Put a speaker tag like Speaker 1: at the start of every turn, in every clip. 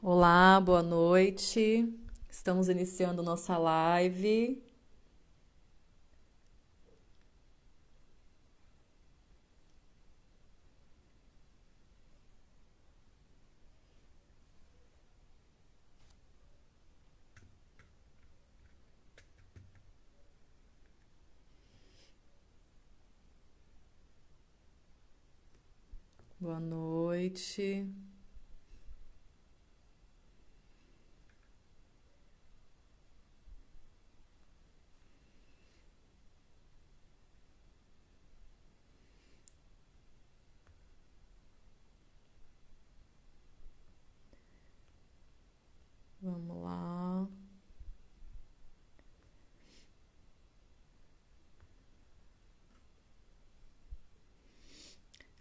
Speaker 1: Olá, boa noite. Estamos iniciando nossa live. Boa noite. Vamos lá.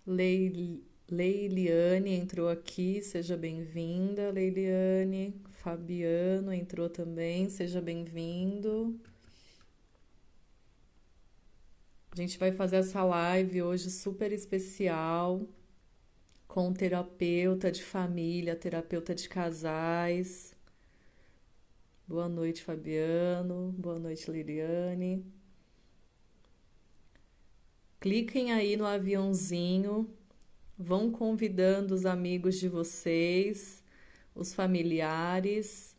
Speaker 1: Leiliane entrou aqui, seja bem-vinda, Leiliane. Fabiano entrou também, seja bem-vindo. A gente vai fazer essa live hoje super especial com um terapeuta de família, terapeuta de casais. Boa noite, Fabiano. Boa noite, Liliane. Cliquem aí no aviãozinho, vão convidando os amigos de vocês, os familiares.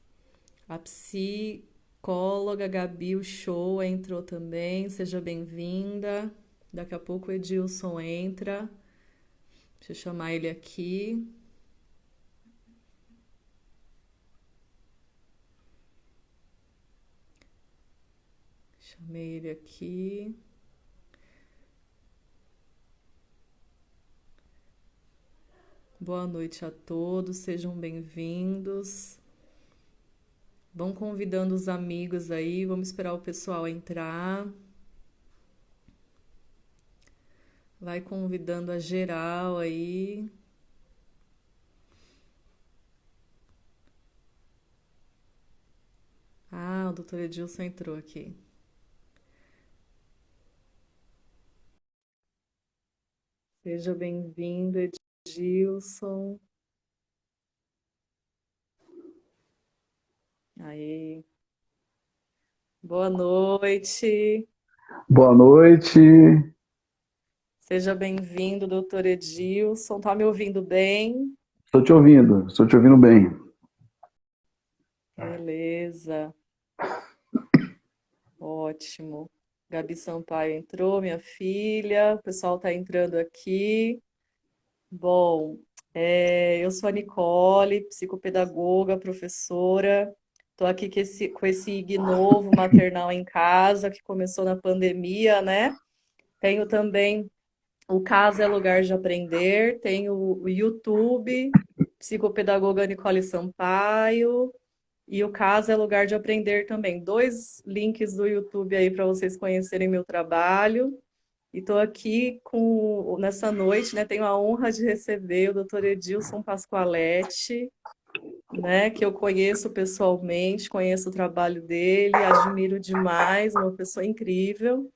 Speaker 1: A psicóloga Gabi Show entrou também, seja bem-vinda. Daqui a pouco o Edilson entra. Deixa eu chamar ele aqui. Chamei ele aqui. Boa noite a todos, sejam bem-vindos. Vão convidando os amigos aí, vamos esperar o pessoal entrar. Vai convidando a geral aí. Ah, o doutor Edilson entrou aqui. Seja bem-vindo, Edilson. Aí. Boa noite.
Speaker 2: Boa noite,
Speaker 1: Seja bem-vindo, doutor Edilson. Tá me ouvindo bem?
Speaker 2: estou te ouvindo bem.
Speaker 1: Beleza, ótimo. Gabi Sampaio entrou, minha filha. O pessoal tá entrando aqui. Bom, eu sou a Nicole, psicopedagoga, professora. Estou aqui com esse IG novo, maternal em casa, que começou na pandemia, né? Tenho também o Casa é Lugar de Aprender, tenho o YouTube, psicopedagoga Nicole Sampaio, e o Casa é Lugar de Aprender também. Dois links do YouTube aí para vocês conhecerem meu trabalho. E estou aqui nessa noite, né? Tenho a honra de receber o Dr. Edilson Pascoaletti, né? Que eu conheço pessoalmente, conheço o trabalho dele, admiro demais, uma pessoa incrível.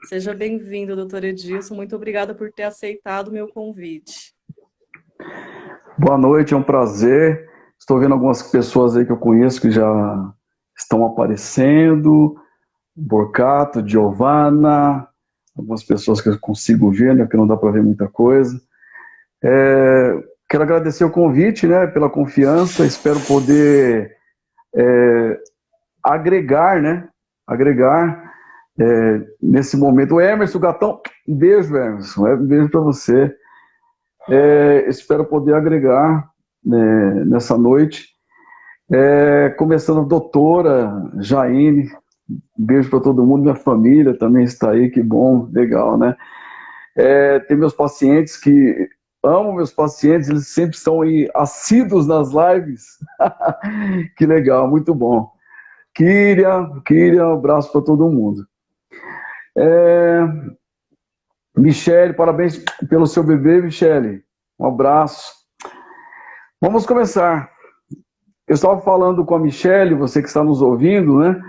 Speaker 1: Seja bem-vindo, doutor Edilson. Muito obrigada por ter aceitado o meu convite.
Speaker 2: Boa noite, é um prazer. Estou vendo algumas pessoas aí que eu conheço que já estão aparecendo. Borcato, Giovanna, algumas pessoas que eu consigo ver, né, que não dá para ver muita coisa. Quero agradecer o convite, né, pela confiança. Espero poder agregar, né, agregar nesse momento. O Emerson, o Gatão, um beijo, Emerson, um beijo para você. Espero poder agregar, né, nessa noite. Começando a doutora Jaine, um beijo para todo mundo, minha família também está aí, que bom, legal, né? Tem meus pacientes que amo meus pacientes, eles sempre estão aí assíduos nas lives, que legal, muito bom. Queria um abraço para todo mundo. Michele, parabéns pelo seu bebê, Michele, um abraço. Vamos começar. Eu estava falando com a Michele, você que está nos ouvindo, né?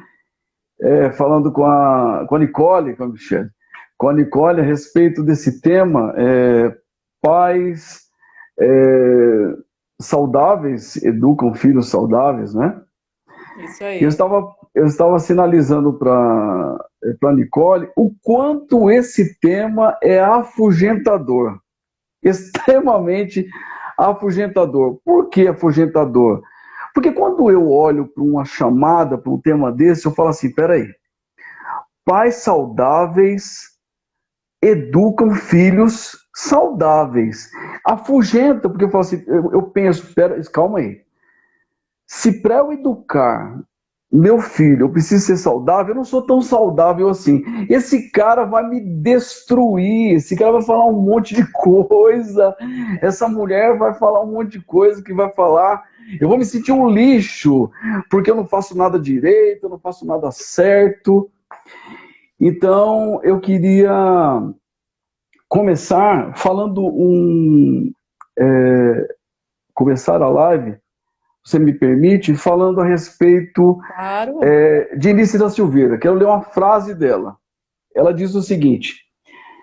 Speaker 2: Falando com a Nicole, com a Michele, com a Nicole a respeito desse tema, pais, saudáveis educam filhos saudáveis, né?
Speaker 1: Isso
Speaker 2: Eu
Speaker 1: aí.
Speaker 2: estava, eu estava sinalizando para Nicole o quanto esse tema é afugentador, extremamente afugentador. Por que afugentador? Porque quando eu olho para uma chamada, para um tema desse, eu falo assim, peraí, pais saudáveis educam filhos saudáveis. Afugenta, porque eu falo assim, eu penso, pera, calma aí, se para eu educar meu filho, eu preciso ser saudável, eu não sou tão saudável assim. Esse cara vai me destruir, esse cara vai falar um monte de coisa, essa mulher vai falar um monte de coisa que vai falar. Eu vou me sentir um lixo, porque eu não faço nada direito, eu não faço nada certo. Então, eu queria começar falando começar a live, você me permite, falando a respeito
Speaker 1: Claro.
Speaker 2: de Eunice da Silveira. Quero ler uma frase dela. Ela diz o seguinte: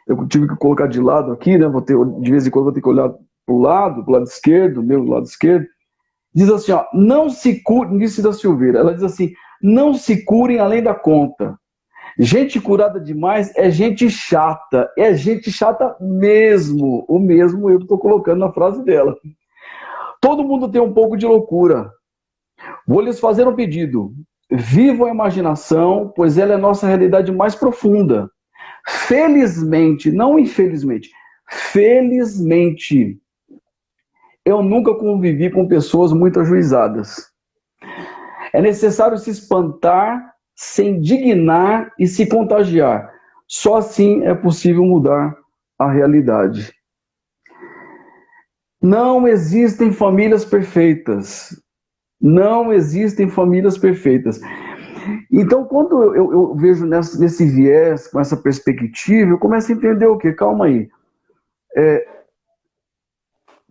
Speaker 2: eu tive que colocar de lado aqui, né? De vez em quando vou ter que olhar para o lado esquerdo, meu lado esquerdo. Diz assim, ó, não se curem, Eunice da Silveira. Ela diz assim: não se curem além da conta. Gente curada demais é gente chata mesmo. O mesmo eu estou colocando na frase dela. Todo mundo tem um pouco de loucura. Vou lhes fazer um pedido. Vivam a imaginação, pois ela é a nossa realidade mais profunda. Felizmente, não infelizmente, felizmente, eu nunca convivi com pessoas muito ajuizadas. É necessário se espantar, se indignar e se contagiar. Só assim é possível mudar a realidade. Não existem famílias perfeitas. Não existem famílias perfeitas. Então, quando eu vejo nesse viés, com essa perspectiva, eu começo a entender o quê? Calma aí.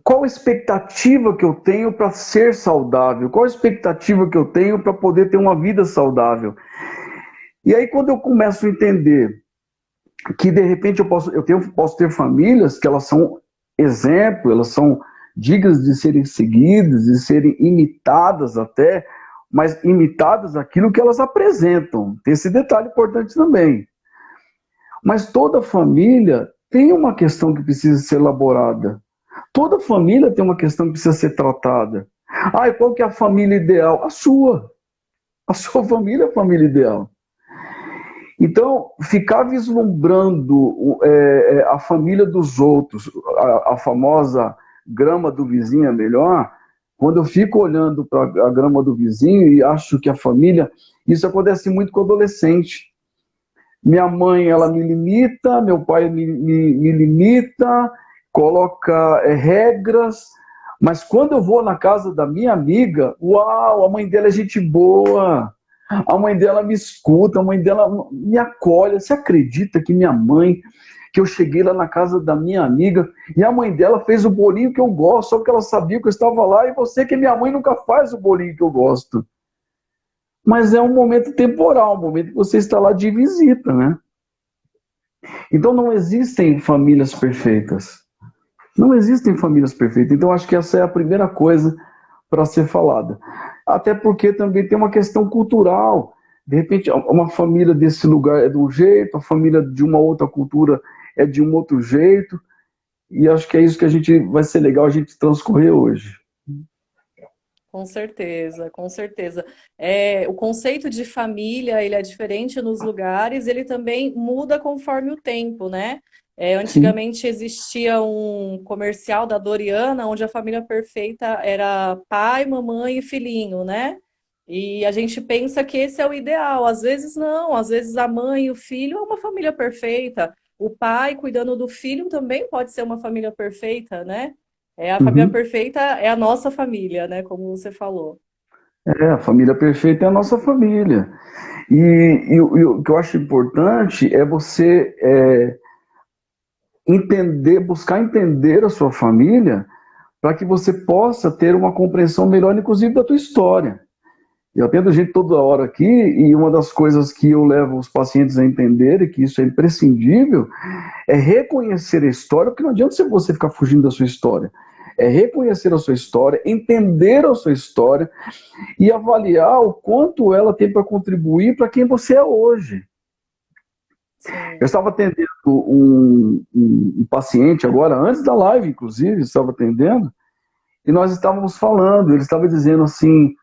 Speaker 2: Qual a expectativa que eu tenho para ser saudável? Qual a expectativa que eu tenho para poder ter uma vida saudável? E aí, quando eu começo a entender que, de repente, posso ter famílias que elas são exemplo, elas são dignas de serem seguidas, de serem imitadas até, mas imitadas aquilo que elas apresentam. Tem esse detalhe importante também. Mas toda família tem uma questão que precisa ser elaborada. Toda família tem uma questão que precisa ser tratada. Ah, e qual que é a família ideal? A sua. A sua família é a família ideal. Então, ficar vislumbrando a família dos outros, a famosa grama do vizinho é melhor, quando eu fico olhando para a grama do vizinho e acho que a família. Isso acontece muito com adolescente. Minha mãe, ela me limita, meu pai me limita, coloca regras, mas quando eu vou na casa da minha amiga, uau, a mãe dela é gente boa, a mãe dela me escuta, a mãe dela me acolhe. Você acredita que minha mãe, que eu cheguei lá na casa da minha amiga e a mãe dela fez o bolinho que eu gosto, só porque ela sabia que eu estava lá, e você que minha mãe nunca faz o bolinho que eu gosto. Mas é um momento temporal, um momento que você está lá de visita, né? Então não existem famílias perfeitas. Não existem famílias perfeitas. Então acho que essa é a primeira coisa para ser falada. Até porque também tem uma questão cultural. De repente, uma família desse lugar é de um jeito, a família de uma outra cultura é de um outro jeito. E acho que é isso que vai ser legal a gente transcorrer hoje.
Speaker 1: Com certeza, com certeza. É, o conceito de família, ele é diferente nos lugares, ele também muda conforme o tempo, né? É,
Speaker 2: Sim.
Speaker 1: antigamente existia um comercial da Doriana, onde a família perfeita era pai, mamãe e filhinho, né? E a gente pensa que esse é o ideal. Às vezes não, às vezes a mãe e o filho é uma família perfeita. O pai cuidando do filho também pode ser uma família perfeita, né? É, a família
Speaker 2: Uhum.
Speaker 1: perfeita é a nossa família, né? Como você falou.
Speaker 2: É, a família perfeita é a nossa família. E o que eu acho importante é você entender, buscar entender a sua família para que você possa ter uma compreensão melhor, inclusive, da tua história. Eu atendo gente toda hora aqui, e uma das coisas que eu levo os pacientes a entenderem, que isso é imprescindível, é reconhecer a história, porque não adianta você ficar fugindo da sua história. é reconhecer a sua história, entender a sua história e avaliar o quanto ela tem para contribuir para quem você é hoje. Eu
Speaker 1: Sim.
Speaker 2: estava atendendo um paciente agora, antes da live, inclusive, estava atendendo, e nós estávamos falando, ele estava dizendo assim,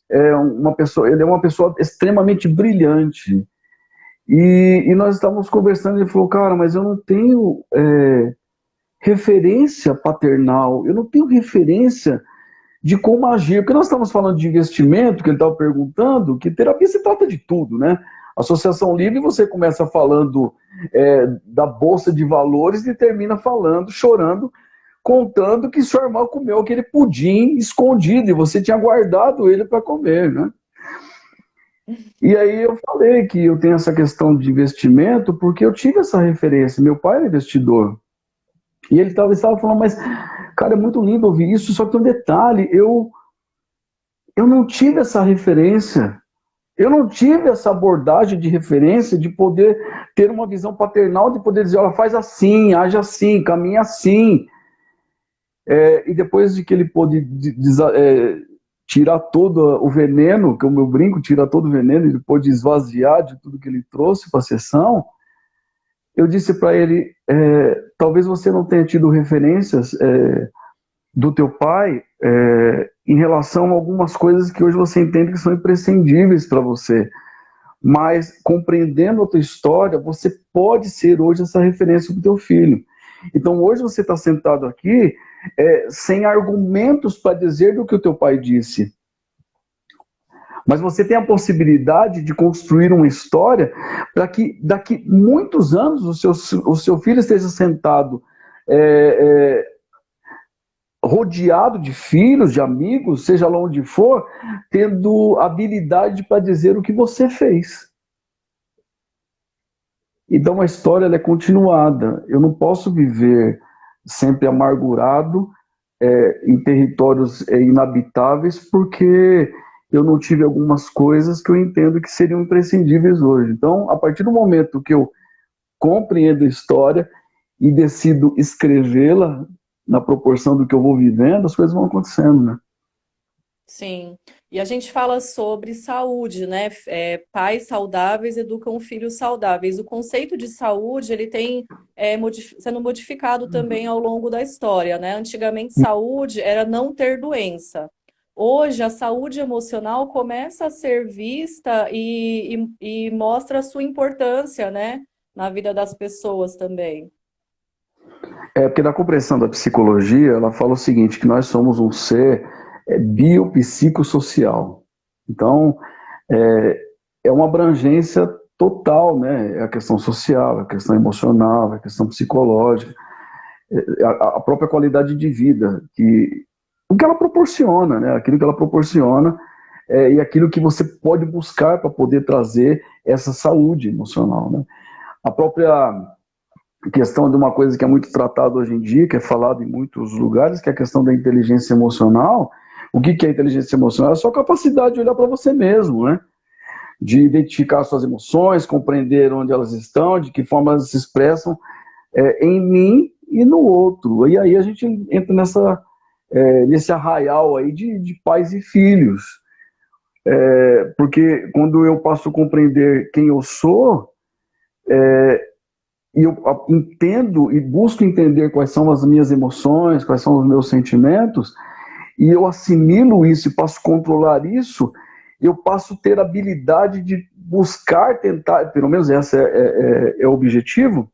Speaker 2: ele é uma pessoa extremamente brilhante, e nós estávamos conversando, e ele falou, cara, mas eu não tenho referência paternal, eu não tenho referência de como agir, porque nós estamos falando de investimento, que ele estava perguntando, que terapia se trata de tudo, né? Associação Livre, você começa falando da Bolsa de Valores e termina falando, chorando, contando que sua irmã comeu aquele pudim escondido e você tinha guardado ele para comer, né? E aí eu falei que eu tenho essa questão de investimento porque eu tive essa referência. Meu pai era investidor. E ele estava falando, mas, cara, é muito lindo ouvir isso, só que tem um detalhe, eu não tive essa referência. Eu não tive essa abordagem de referência de poder ter uma visão paternal, de poder dizer, olha, faz assim, age assim, caminha assim. E depois de que ele pôde tirar todo o veneno, que o meu brinco tira todo o veneno, ele pôde esvaziar de tudo que ele trouxe para a sessão, eu disse para ele, talvez você não tenha tido referências do teu pai em relação a algumas coisas que hoje você entende que são imprescindíveis para você. Mas compreendendo a tua história, você pode ser hoje essa referência para o teu filho. Então hoje você está sentado aqui sem argumentos para dizer do que o teu pai disse. Mas você tem a possibilidade de construir uma história para que daqui muitos anos o seu filho esteja sentado rodeado de filhos, de amigos, seja lá onde for, tendo habilidade para dizer o que você fez. Então a história ela é continuada. Eu não posso viver sempre amargurado em territórios inabitáveis porque eu não tive algumas coisas que eu entendo que seriam imprescindíveis hoje. Então, a partir do momento que eu compreendo a história e decido escrevê-la na proporção do que eu vou vivendo, as coisas vão acontecendo, né?
Speaker 1: Sim, e a gente fala sobre saúde, né? Pais saudáveis educam filhos saudáveis. O conceito de saúde ele tem sendo modificado também ao longo da história, né? Antigamente, saúde era não ter doença. Hoje, a saúde emocional começa a ser vista e mostra a sua importância, né? Na vida das pessoas também.
Speaker 2: Porque na compreensão da psicologia, ela fala o seguinte, que nós somos um ser biopsicossocial. Então, é, é uma abrangência total, né? É a questão social, é a questão emocional, é a questão psicológica, a própria qualidade de vida, o que ela proporciona, né? Aquilo que ela proporciona e aquilo que você pode buscar para poder trazer essa saúde emocional, né? A própria questão de uma coisa que é muito tratada hoje em dia, que é falado em muitos lugares, que é a questão da inteligência emocional. O que é inteligência emocional? É a sua capacidade de olhar para você mesmo, né? De identificar suas emoções, compreender onde elas estão, de que forma elas se expressam em mim e no outro. E aí a gente entra nesse arraial aí de pais e filhos. Porque quando eu passo a compreender quem eu sou, e eu entendo e busco entender quais são as minhas emoções, quais são os meus sentimentos, e eu assimilo isso e passo a controlar isso, eu passo a ter a habilidade de buscar, tentar, pelo menos esse é o objetivo,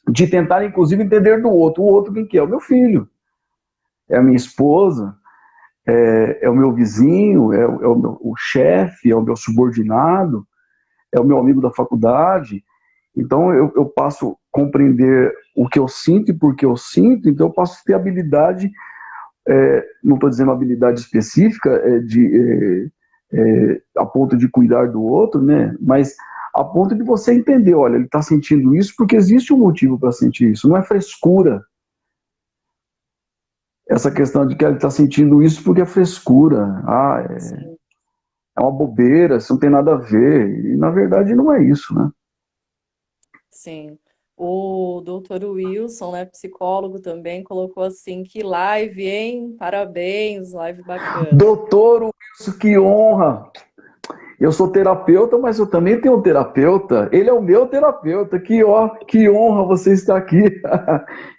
Speaker 2: de tentar, inclusive, entender do outro. O outro quem que é? O meu filho, é a minha esposa, é o meu vizinho, o chefe, é o meu subordinado, é o meu amigo da faculdade. Então eu passo a compreender o que eu sinto e por que eu sinto, então eu passo a ter habilidade, não estou dizendo habilidade específica, a ponto de cuidar do outro, né? Mas a ponto de você entender, olha, ele está sentindo isso porque existe um motivo para sentir isso, não é frescura. Essa questão de que ele está sentindo isso porque é frescura,
Speaker 1: Sim,
Speaker 2: é uma bobeira, isso não tem nada a ver, e na verdade não é isso, né?
Speaker 1: sim. O doutor Wilson, né, psicólogo também, colocou assim, que live, hein? Parabéns, live bacana.
Speaker 2: Doutor Wilson, que honra! Eu sou terapeuta, mas eu também tenho um terapeuta. Ele é o meu terapeuta. Que honra você estar aqui.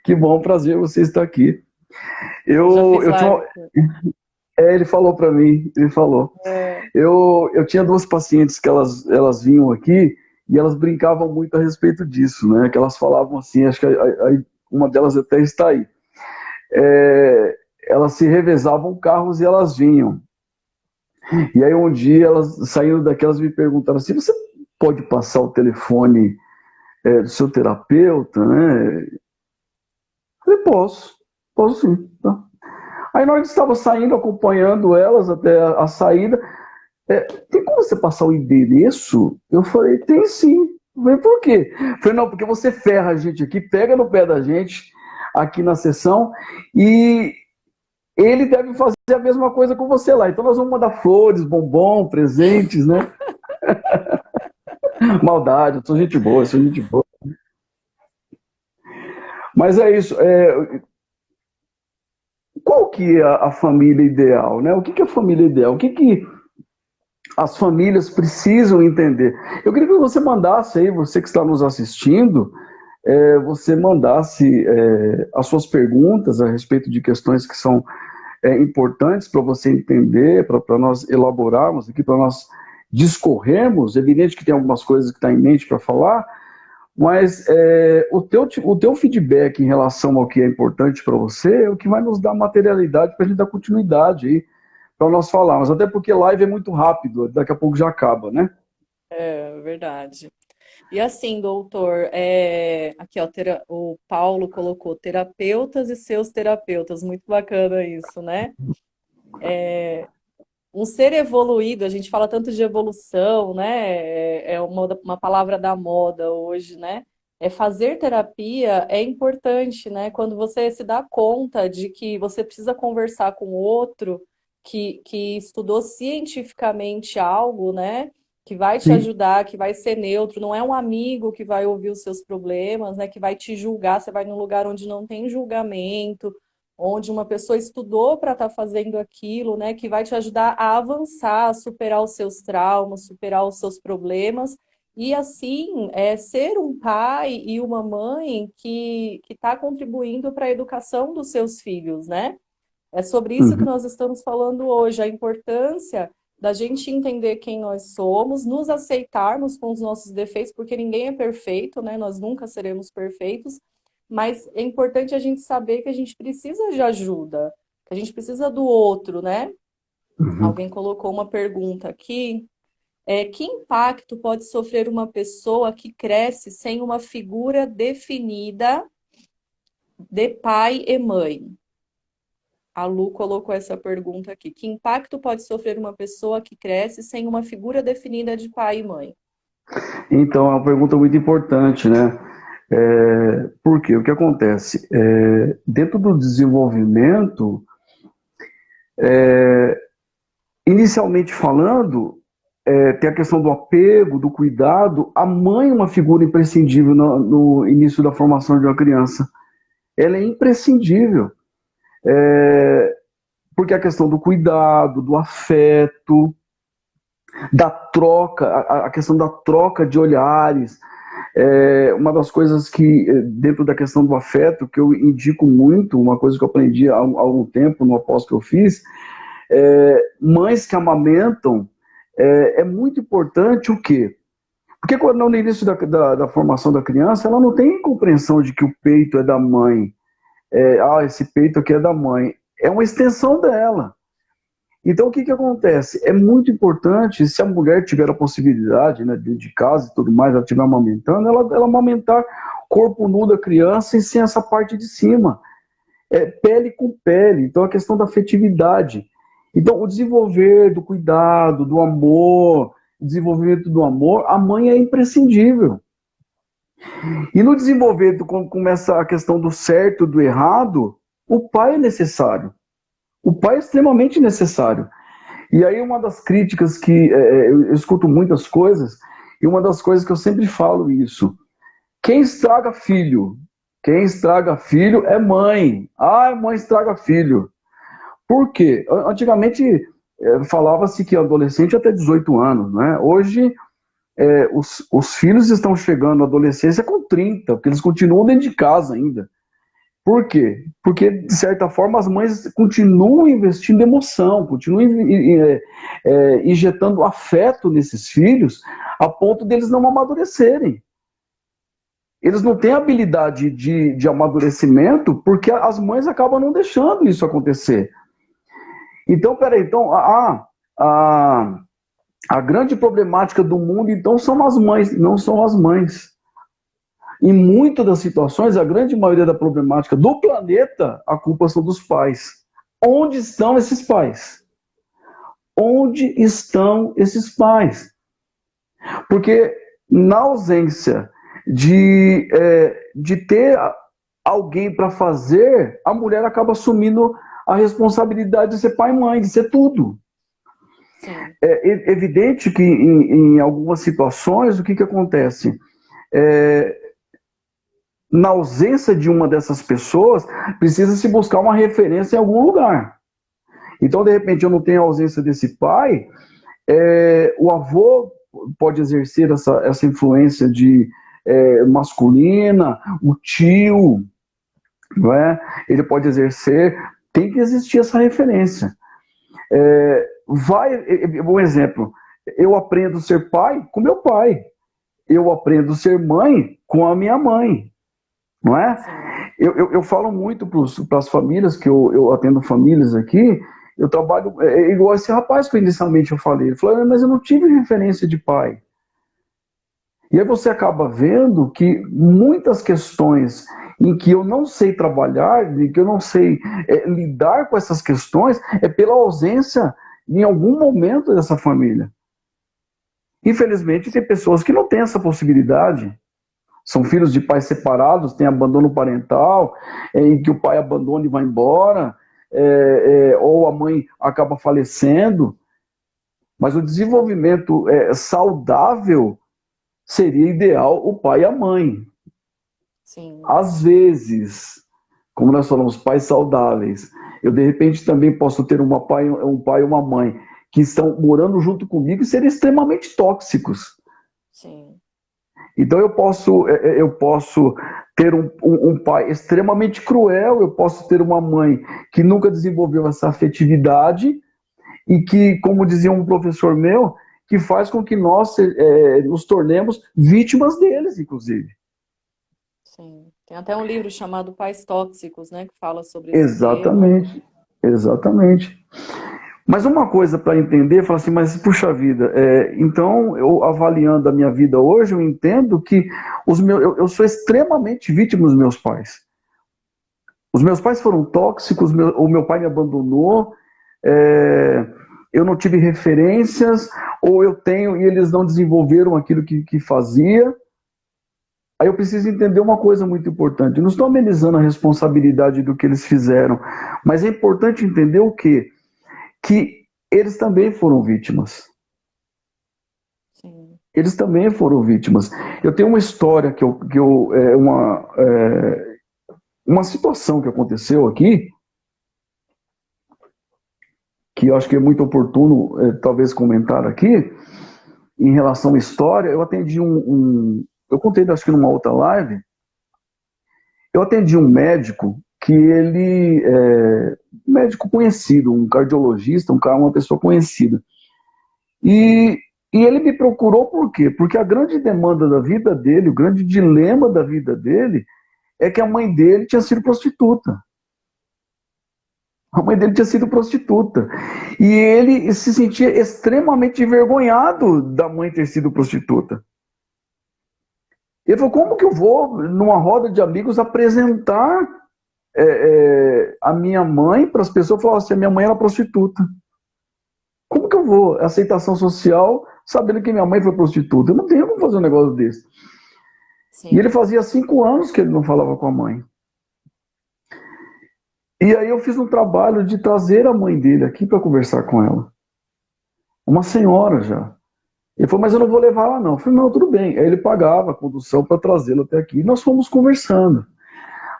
Speaker 2: Que bom, prazer você estar aqui.
Speaker 1: Eu já
Speaker 2: Eu,
Speaker 1: fiz
Speaker 2: eu tinha,
Speaker 1: live.
Speaker 2: ele falou para mim, ele falou.
Speaker 1: É,
Speaker 2: Eu tinha duas pacientes que elas vinham aqui e elas brincavam muito a respeito disso, né? Que elas falavam assim, acho que uma delas até está aí. É, elas se revezavam carros e elas vinham. E aí um dia elas saindo daquelas me perguntaram assim: você pode passar o telefone do seu terapeuta, né? Eu falei, posso sim. Tá. Aí nós estávamos saindo, acompanhando elas até a saída. Tem como você passar o endereço? Eu falei, tem sim. Eu falei, por quê? Eu falei, não, porque você ferra a gente aqui, pega no pé da gente aqui na sessão e ele deve fazer a mesma coisa com você lá. Então nós vamos mandar flores, bombom, presentes, né? Maldade, eu sou gente boa, eu sou gente boa. Mas é isso. Qual que é a família ideal, né? O que é a família ideal? O que as famílias precisam entender? Eu queria que você mandasse aí, você que está nos assistindo, você mandasse as suas perguntas a respeito de questões que são importantes para você entender, para nós elaborarmos aqui, para nós discorrermos. É evidente que tem algumas coisas que está em mente para falar, mas o teu feedback em relação ao que é importante para você é o que vai nos dar materialidade para a gente dar continuidade aí, para nós falarmos. Até porque live é muito rápido, daqui a pouco já acaba, né?
Speaker 1: verdade. E assim, doutor, aqui ó, o Paulo colocou terapeutas e seus terapeutas, muito bacana isso, né? Um ser evoluído, a gente fala tanto de evolução, né? É uma palavra da moda hoje, né? Fazer terapia é importante, né? Quando você se dá conta de que você precisa conversar com outro que estudou cientificamente algo, né? Que vai te
Speaker 2: Sim,
Speaker 1: ajudar, que vai ser neutro, não é um amigo que vai ouvir os seus problemas, né? Que vai te julgar, você vai num lugar onde não tem julgamento, onde uma pessoa estudou para estar fazendo aquilo, né, que vai te ajudar a avançar, a superar os seus traumas, superar os seus problemas, e assim, ser um pai e uma mãe que está contribuindo para a educação dos seus filhos, né? É sobre isso que
Speaker 2: uhum,
Speaker 1: nós estamos falando hoje, a importância da gente entender quem nós somos, nos aceitarmos com os nossos defeitos, porque ninguém é perfeito, né? Nós nunca seremos perfeitos, mas é importante a gente saber que a gente precisa de ajuda, que a gente precisa do outro, né?
Speaker 2: uhum.
Speaker 1: Alguém colocou uma pergunta aqui, que impacto pode sofrer uma pessoa que cresce sem uma figura definida de pai e mãe? A Lu colocou essa pergunta aqui. Que impacto pode sofrer uma pessoa que cresce sem uma figura definida de pai e mãe?
Speaker 2: Então, é uma pergunta muito importante, né? Por quê? O que acontece? Dentro do desenvolvimento, inicialmente falando, tem a questão do apego, do cuidado. A mãe é uma figura imprescindível no início da formação de uma criança. Ela é imprescindível, porque a questão do cuidado, do afeto, da troca, a questão da troca de olhares, uma das coisas que, dentro da questão do afeto, que eu indico muito, uma coisa que eu aprendi há algum tempo no após que eu fiz, mães que amamentam, é muito importante o quê? Porque quando no início da formação da criança, ela não tem compreensão de que o peito é da mãe. Esse peito aqui é da mãe. É uma extensão dela. Então, o que acontece? É muito importante, se a mulher tiver a possibilidade, né, de casa e tudo mais, ela estiver amamentando, ela amamentar corpo nu da criança e sem essa parte de cima. Pele com pele. Então, a questão da afetividade. Então, o desenvolver do cuidado, do amor, o desenvolvimento do amor, a mãe é imprescindível. E no desenvolvimento, quando começa a questão do certo e do errado, o pai é necessário. O pai é extremamente necessário. E aí uma das críticas que eu escuto muitas coisas, e uma das coisas que eu sempre falo isso, Quem estraga filho? Quem estraga filho é mãe. Ah, mãe estraga filho. Por quê? Antigamente falava-se que adolescente até 18 anos, né? Hoje os filhos estão chegando à adolescência com 30, porque eles continuam dentro de casa ainda. Por quê? Porque, de certa forma, as mães continuam investindo emoção, continuam injetando afeto nesses filhos, a ponto deles não amadurecerem. Eles não têm habilidade de amadurecimento porque as mães acabam não deixando isso acontecer. Então, peraí, então, a grande problemática do mundo, então, são as mães, não são as mães. Em muitas das situações, a grande maioria da problemática do planeta, a culpa são dos pais. Onde estão esses pais? Onde estão esses pais? Porque na ausência de ter alguém para fazer, a mulher acaba assumindo a responsabilidade de ser pai e mãe, de ser tudo.
Speaker 1: Sim.
Speaker 2: É evidente que em algumas situações, o que acontece? Na ausência de uma dessas pessoas, precisa se buscar uma referência em algum lugar. Então, de repente, eu não tenho a ausência desse pai, o avô pode exercer essa influência masculina, o tio, não é? Ele pode exercer, tem que existir essa referência. Um exemplo, eu aprendo a ser pai com meu pai, eu aprendo a ser mãe com a minha mãe, não é? Eu falo muito para as famílias, que eu atendo famílias aqui, eu trabalho igual esse rapaz que inicialmente eu falei. Ele falou, mas eu não tive referência de pai. E aí você acaba vendo que muitas questões em que eu não sei trabalhar, em que eu não sei lidar com essas questões, é pela ausência em algum momento dessa família. Infelizmente, tem pessoas que não têm essa possibilidade. São filhos de pais separados, tem abandono parental, em que o pai abandona e vai embora, ou a mãe acaba falecendo. Mas o desenvolvimento saudável seria ideal o pai e a mãe.
Speaker 1: Sim.
Speaker 2: Às vezes, como nós falamos, pais saudáveis, eu de repente também posso ter um pai e uma mãe que estão morando junto comigo e serem extremamente tóxicos.
Speaker 1: Sim.
Speaker 2: Então eu posso ter um pai extremamente cruel, eu posso ter uma mãe que nunca desenvolveu essa afetividade e que, como dizia um professor meu, que faz com que nós nos tornemos vítimas deles, inclusive.
Speaker 1: Sim. Tem até um livro chamado Pais Tóxicos, né, que fala sobre esse tema.
Speaker 2: Exatamente, exatamente. Mas uma coisa para entender, falar assim, mas puxa vida, então eu avaliando a minha vida hoje, eu entendo que eu sou extremamente vítima dos meus pais. Os meus pais foram tóxicos, o meu pai me abandonou, eu não tive referências, ou eu tenho e eles não desenvolveram aquilo que fazia. Aí eu preciso entender uma coisa muito importante. Eu não estou amenizando a responsabilidade do que eles fizeram, mas é importante entender o quê? Que eles também foram vítimas.
Speaker 1: Sim.
Speaker 2: Eles também foram vítimas. Eu tenho uma história uma situação que aconteceu aqui, que eu acho que é muito oportuno, talvez, comentar aqui, em relação à história. Eu atendi eu contei, acho que numa outra live, eu atendi um médico que ele um médico conhecido, um cardiologista, uma pessoa conhecida. E ele me procurou por quê? Porque a grande demanda da vida dele, o grande dilema da vida dele, é que a mãe dele tinha sido prostituta. A mãe dele tinha sido prostituta. E ele se sentia extremamente envergonhado da mãe ter sido prostituta. Ele falou, como que eu vou, numa roda de amigos, apresentar a minha mãe para as pessoas? Falar assim, a minha mãe era prostituta. Como que eu vou? Aceitação social, sabendo que minha mãe foi prostituta. Eu não tenho como fazer um negócio desse. E ele
Speaker 1: Sim.
Speaker 2: fazia 5 anos que ele não falava com a mãe. E aí eu fiz um trabalho de trazer a mãe dele aqui para conversar com ela. Uma senhora já. Ele falou, mas eu não vou levar ela não. Eu falei, não, tudo bem. Aí ele pagava a condução para trazê-la até aqui. E nós fomos conversando.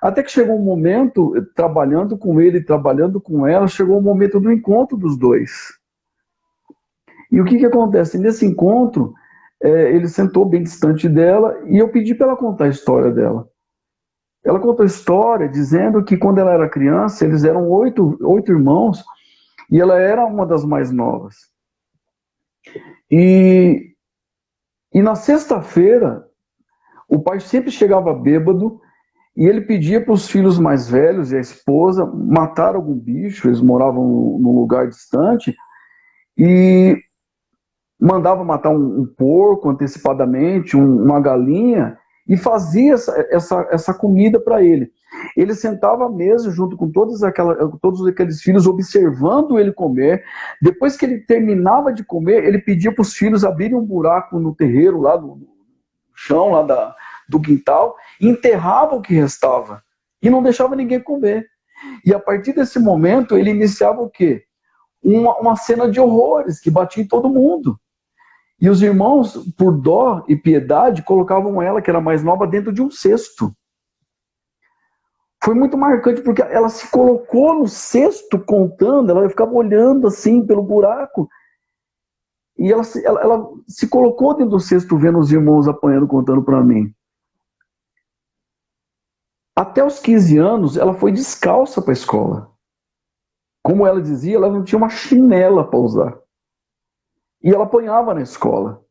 Speaker 2: Até que chegou um momento, trabalhando com ele, trabalhando com ela, chegou o momento do encontro dos dois. E o que que acontece? Nesse encontro, ele sentou bem distante dela e eu pedi para ela contar a história dela. Ela contou a história dizendo que quando ela era criança, eles eram oito irmãos e ela era uma das mais novas. E, e na sexta-feira, o pai sempre chegava bêbado e ele pedia para os filhos mais velhos e a esposa matar algum bicho, eles moravam num lugar distante, e mandava matar um porco antecipadamente, uma galinha, e fazia essa comida para ele. Ele sentava à mesa junto com todos aqueles filhos, observando ele comer. Depois que ele terminava de comer, ele pedia para os filhos abrirem um buraco no terreiro, lá no chão, do quintal, e enterrava o que restava. E não deixava ninguém comer. E a partir desse momento, ele iniciava o quê? Uma cena de horrores que batia em todo mundo. E os irmãos, por dó e piedade, colocavam ela, que era mais nova, dentro de um cesto. Foi muito marcante, porque ela se colocou no cesto contando, ela ficava olhando assim pelo buraco, e ela se colocou dentro do cesto vendo os irmãos apanhando, contando para mim. Até os 15 anos, ela foi descalça para a escola. Como ela dizia, ela não tinha uma chinela para usar. E ela apanhava na escola.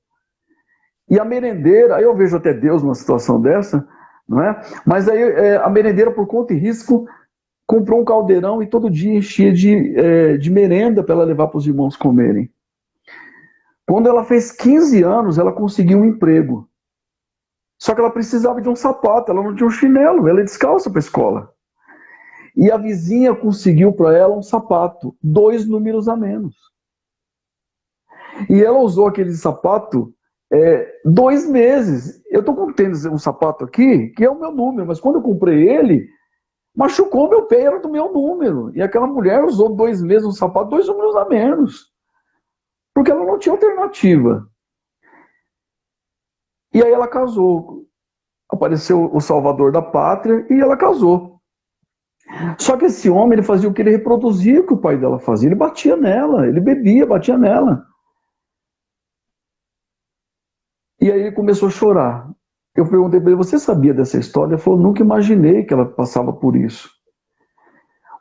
Speaker 2: E a merendeira, aí eu vejo até Deus numa situação dessa, não é? Mas aí a merendeira, por conta e risco, comprou um caldeirão e todo dia enchia de merenda para ela levar para os irmãos comerem. Quando ela fez 15 anos, ela conseguiu um emprego. Só que ela precisava de um sapato, ela não tinha um chinelo, ela é descalça para a escola. E a vizinha conseguiu para ela um sapato, 2 números a menos. E ela usou aquele sapato 2 meses. Eu estou com um sapato aqui, que é o meu número, mas quando eu comprei ele, machucou meu pé, era do meu número. E aquela mulher usou 2 meses um sapato, 2 números a menos. Porque ela não tinha alternativa. E aí ela casou. Apareceu o salvador da pátria e ela casou. Só que esse homem, ele fazia o que? Ele reproduzia o que o pai dela fazia. Ele batia nela, ele bebia, batia nela. E aí ele começou a chorar. Eu perguntei para ele, você sabia dessa história? Ele falou, nunca imaginei que ela passava por isso.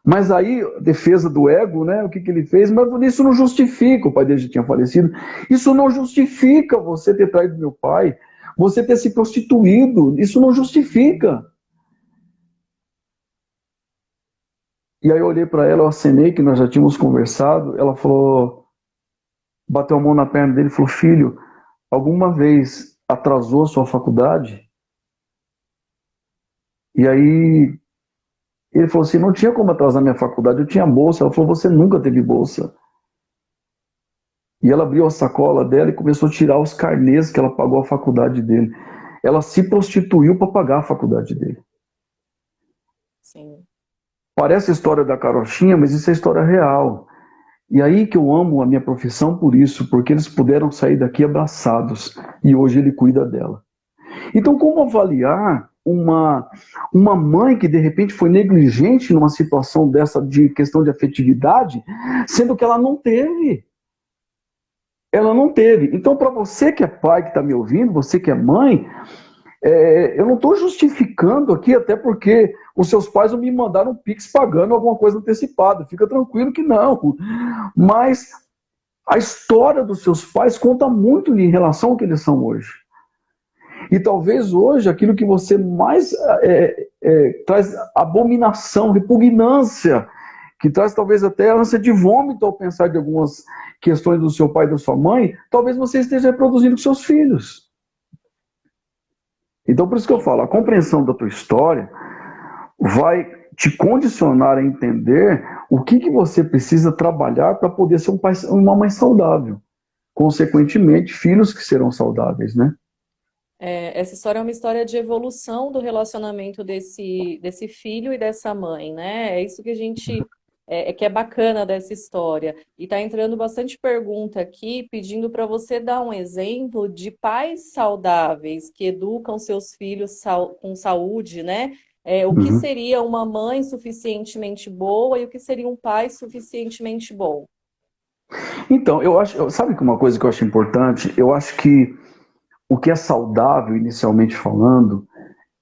Speaker 2: Mas aí, defesa do ego, né? O que ele fez? Mas isso não justifica, o pai dele já tinha falecido. Isso não justifica você ter traído meu pai, você ter se prostituído. Isso não justifica. E aí eu olhei para ela, eu acenei que nós já tínhamos conversado. Ela falou, bateu a mão na perna dele e falou, filho, alguma vez atrasou a sua faculdade? E aí ele falou assim, não tinha como atrasar minha faculdade, eu tinha bolsa. Ela falou, você nunca teve bolsa. E ela abriu a sacola dela e começou a tirar os carnês que ela pagou a faculdade dele. Ela se prostituiu para pagar a faculdade dele.
Speaker 1: Sim.
Speaker 2: Parece a história da carochinha, mas isso é história real. E aí que eu amo a minha profissão por isso, porque eles puderam sair daqui abraçados e hoje ele cuida dela. Então, como avaliar uma mãe que de repente foi negligente numa situação dessa de questão de afetividade, sendo que ela não teve? Ela não teve. Então, para você que é pai que está me ouvindo, você que é mãe, eu não estou justificando aqui, até porque os seus pais não me mandaram um Pix pagando alguma coisa antecipada. Fica tranquilo que não. Mas a história dos seus pais conta muito em relação ao que eles são hoje. E talvez hoje aquilo que você mais traz abominação, repugnância, que traz talvez até ânsia de vômito ao pensar de algumas questões do seu pai e da sua mãe, talvez você esteja reproduzindo com seus filhos. Então por isso que eu falo, a compreensão da tua história vai te condicionar a entender o que você precisa trabalhar para poder ser um pai, uma mãe saudável. Consequentemente, filhos que serão saudáveis, né?
Speaker 1: Essa história é uma história de evolução do relacionamento desse filho e dessa mãe, né? É isso que a gente que é bacana dessa história. E está entrando bastante pergunta aqui, pedindo para você dar um exemplo de pais saudáveis que educam seus filhos com saúde, né? O que
Speaker 2: Uhum.
Speaker 1: seria uma mãe suficientemente boa e o que seria um pai suficientemente bom?
Speaker 2: Então, eu acho, sabe que uma coisa que eu acho importante? Eu acho que o que é saudável, inicialmente falando,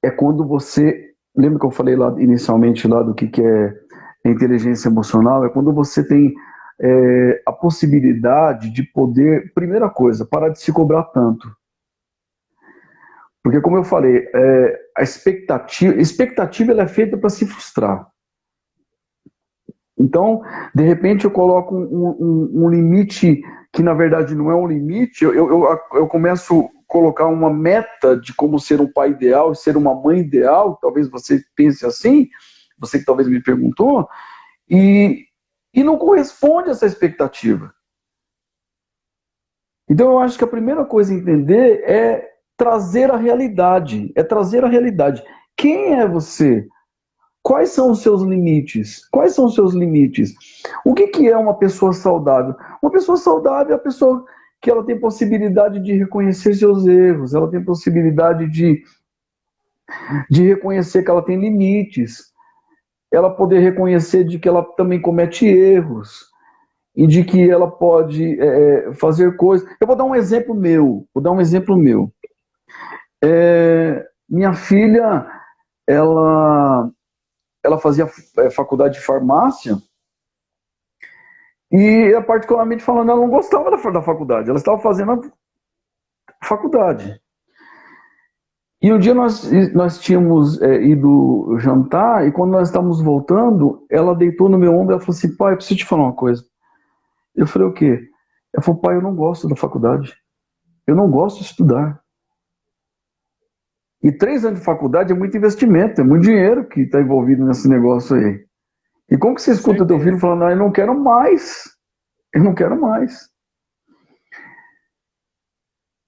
Speaker 2: é quando você, lembra que eu falei lá inicialmente lá do que é inteligência emocional? É quando você tem a possibilidade de poder, primeira coisa, parar de se cobrar tanto. Porque, como eu falei, expectativa ela é feita para se frustrar. Então, de repente, eu coloco um limite que, na verdade, não é um limite. Eu começo a colocar uma meta de como ser um pai ideal, ser uma mãe ideal. Talvez você pense assim, você que talvez me perguntou, e, e não corresponde a essa expectativa. Então, eu acho que a primeira coisa a entender é trazer a realidade. É trazer a realidade. Quem é você? Quais são os seus limites? Quais são os seus limites? O que é uma pessoa saudável? Uma pessoa saudável é a pessoa que ela tem possibilidade de reconhecer seus erros, ela tem possibilidade de reconhecer que ela tem limites, ela poder reconhecer de que ela também comete erros e de que ela pode fazer coisas. Eu vou dar um exemplo meu. Vou dar um exemplo meu. Minha filha, ela, ela fazia faculdade de farmácia. E, particularmente falando, ela não gostava da faculdade, ela estava fazendo a faculdade. E um dia nós tínhamos ido jantar, e quando nós estávamos voltando, ela deitou no meu ombro e ela falou assim: pai, eu preciso te falar uma coisa. Eu falei: o quê? Ela falou: pai, eu não gosto da faculdade, eu não gosto de estudar. E 3 anos de faculdade é muito investimento, é muito dinheiro que está envolvido nesse negócio aí. E como que você
Speaker 1: Com
Speaker 2: escuta teu filho
Speaker 1: certeza.
Speaker 2: falando: eu não quero mais, eu não quero mais.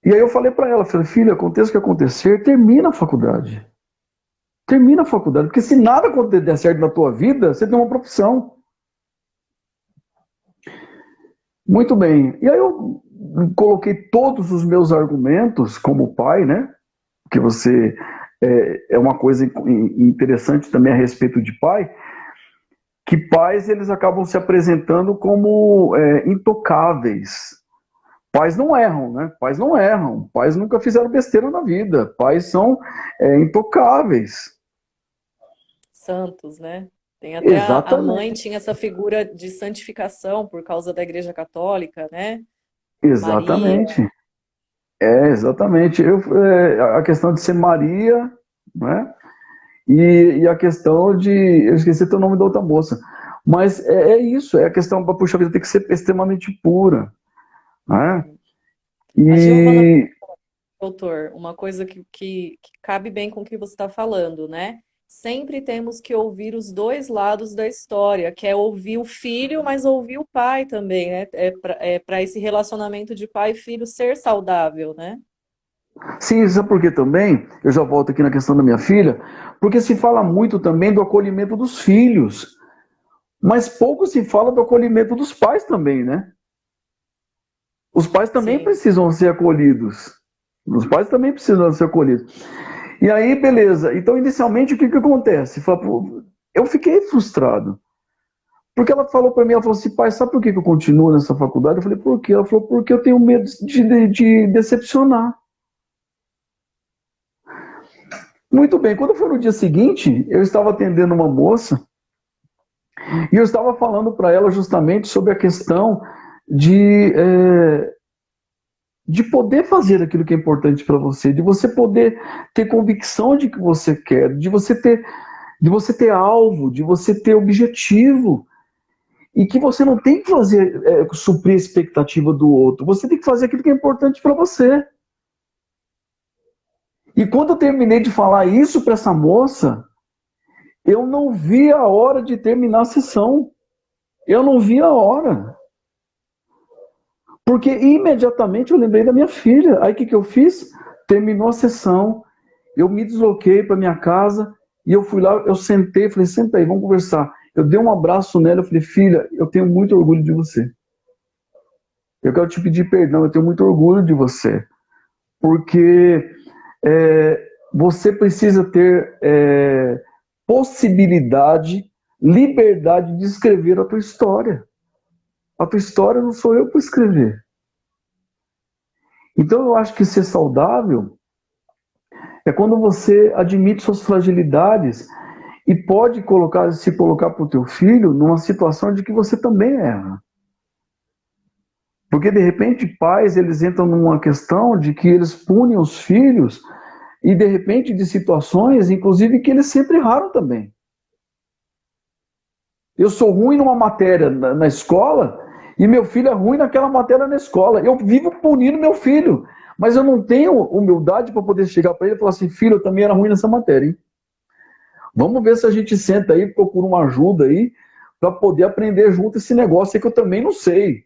Speaker 2: E aí eu falei para ela, falei: filha, aconteça o que acontecer, termina a faculdade. Termina a faculdade, porque se nada der certo na tua vida, você tem uma profissão. Muito bem. E aí eu coloquei todos os meus argumentos como pai, né? Que você é uma coisa interessante também a respeito de pai, que pais eles acabam se apresentando como intocáveis. Pais não erram, né? Pais não erram. Pais nunca fizeram besteira na vida. Pais são intocáveis.
Speaker 1: Santos, né? Tem até a mãe
Speaker 2: Exatamente.
Speaker 1: tinha essa figura de santificação por causa da Igreja Católica, né? Maria.
Speaker 2: Exatamente. Exatamente. A questão de ser Maria, né? E a questão de. Eu esqueci o nome da outra moça. Mas é isso, é a questão, puxa vida, tem que ser extremamente pura. Né?
Speaker 1: Uhum. A Giovana,
Speaker 2: E
Speaker 1: doutor, uma coisa que cabe bem com o que você está falando, né? Sempre temos que ouvir os dois lados da história, que é ouvir o filho, mas ouvir o pai também, né? É para esse relacionamento de pai e filho ser saudável, né?
Speaker 2: sim, sabe por quê também? Eu já volto aqui na questão da minha filha, porque se fala muito também do acolhimento dos filhos, mas pouco se fala do acolhimento dos pais também, né? Os pais também
Speaker 1: Sim.
Speaker 2: precisam ser acolhidos. Os pais também precisam ser acolhidos. E aí, beleza. Então, inicialmente, o que acontece? Eu fiquei frustrado. Porque ela falou para mim, ela falou assim: pai, sabe por que eu continuo nessa faculdade? Eu falei: por quê? Ela falou: porque eu tenho medo de decepcionar. Muito bem, quando foi no dia seguinte, eu estava atendendo uma moça e eu estava falando para ela justamente sobre a questão de, de poder fazer aquilo que é importante para você, de você poder ter convicção de que você quer, de você ter alvo, de você ter objetivo. E que você não tem que fazer, suprir a expectativa do outro. Você tem que fazer aquilo que é importante para você. E quando eu terminei de falar isso para essa moça, eu não vi a hora de terminar a sessão. Eu não vi a hora. Porque imediatamente eu lembrei da minha filha. Aí o que eu fiz? Terminou a sessão, eu me desloquei para minha casa e eu fui lá, eu sentei, falei: senta aí, vamos conversar. Eu dei um abraço nela, eu falei, filha, eu tenho muito orgulho de você. Eu quero te pedir perdão, eu tenho muito orgulho de você. Porque você precisa ter possibilidade, liberdade de escrever a tua história. A tua história não sou eu para escrever. Então eu acho que ser saudável é quando você admite suas fragilidades e pode se colocar para o teu filho numa situação de que você também erra. Porque de repente pais, eles entram numa questão de que eles punem os filhos e de repente de situações, inclusive, que eles sempre erraram também. Eu sou ruim numa matéria na escola e meu filho é ruim naquela matéria na escola. Eu vivo punindo meu filho, mas eu não tenho humildade para poder chegar para ele e falar assim, filho, eu também era ruim nessa matéria, hein? Vamos ver se a gente senta aí, procura uma ajuda aí, para poder aprender junto esse negócio aí que eu também não sei.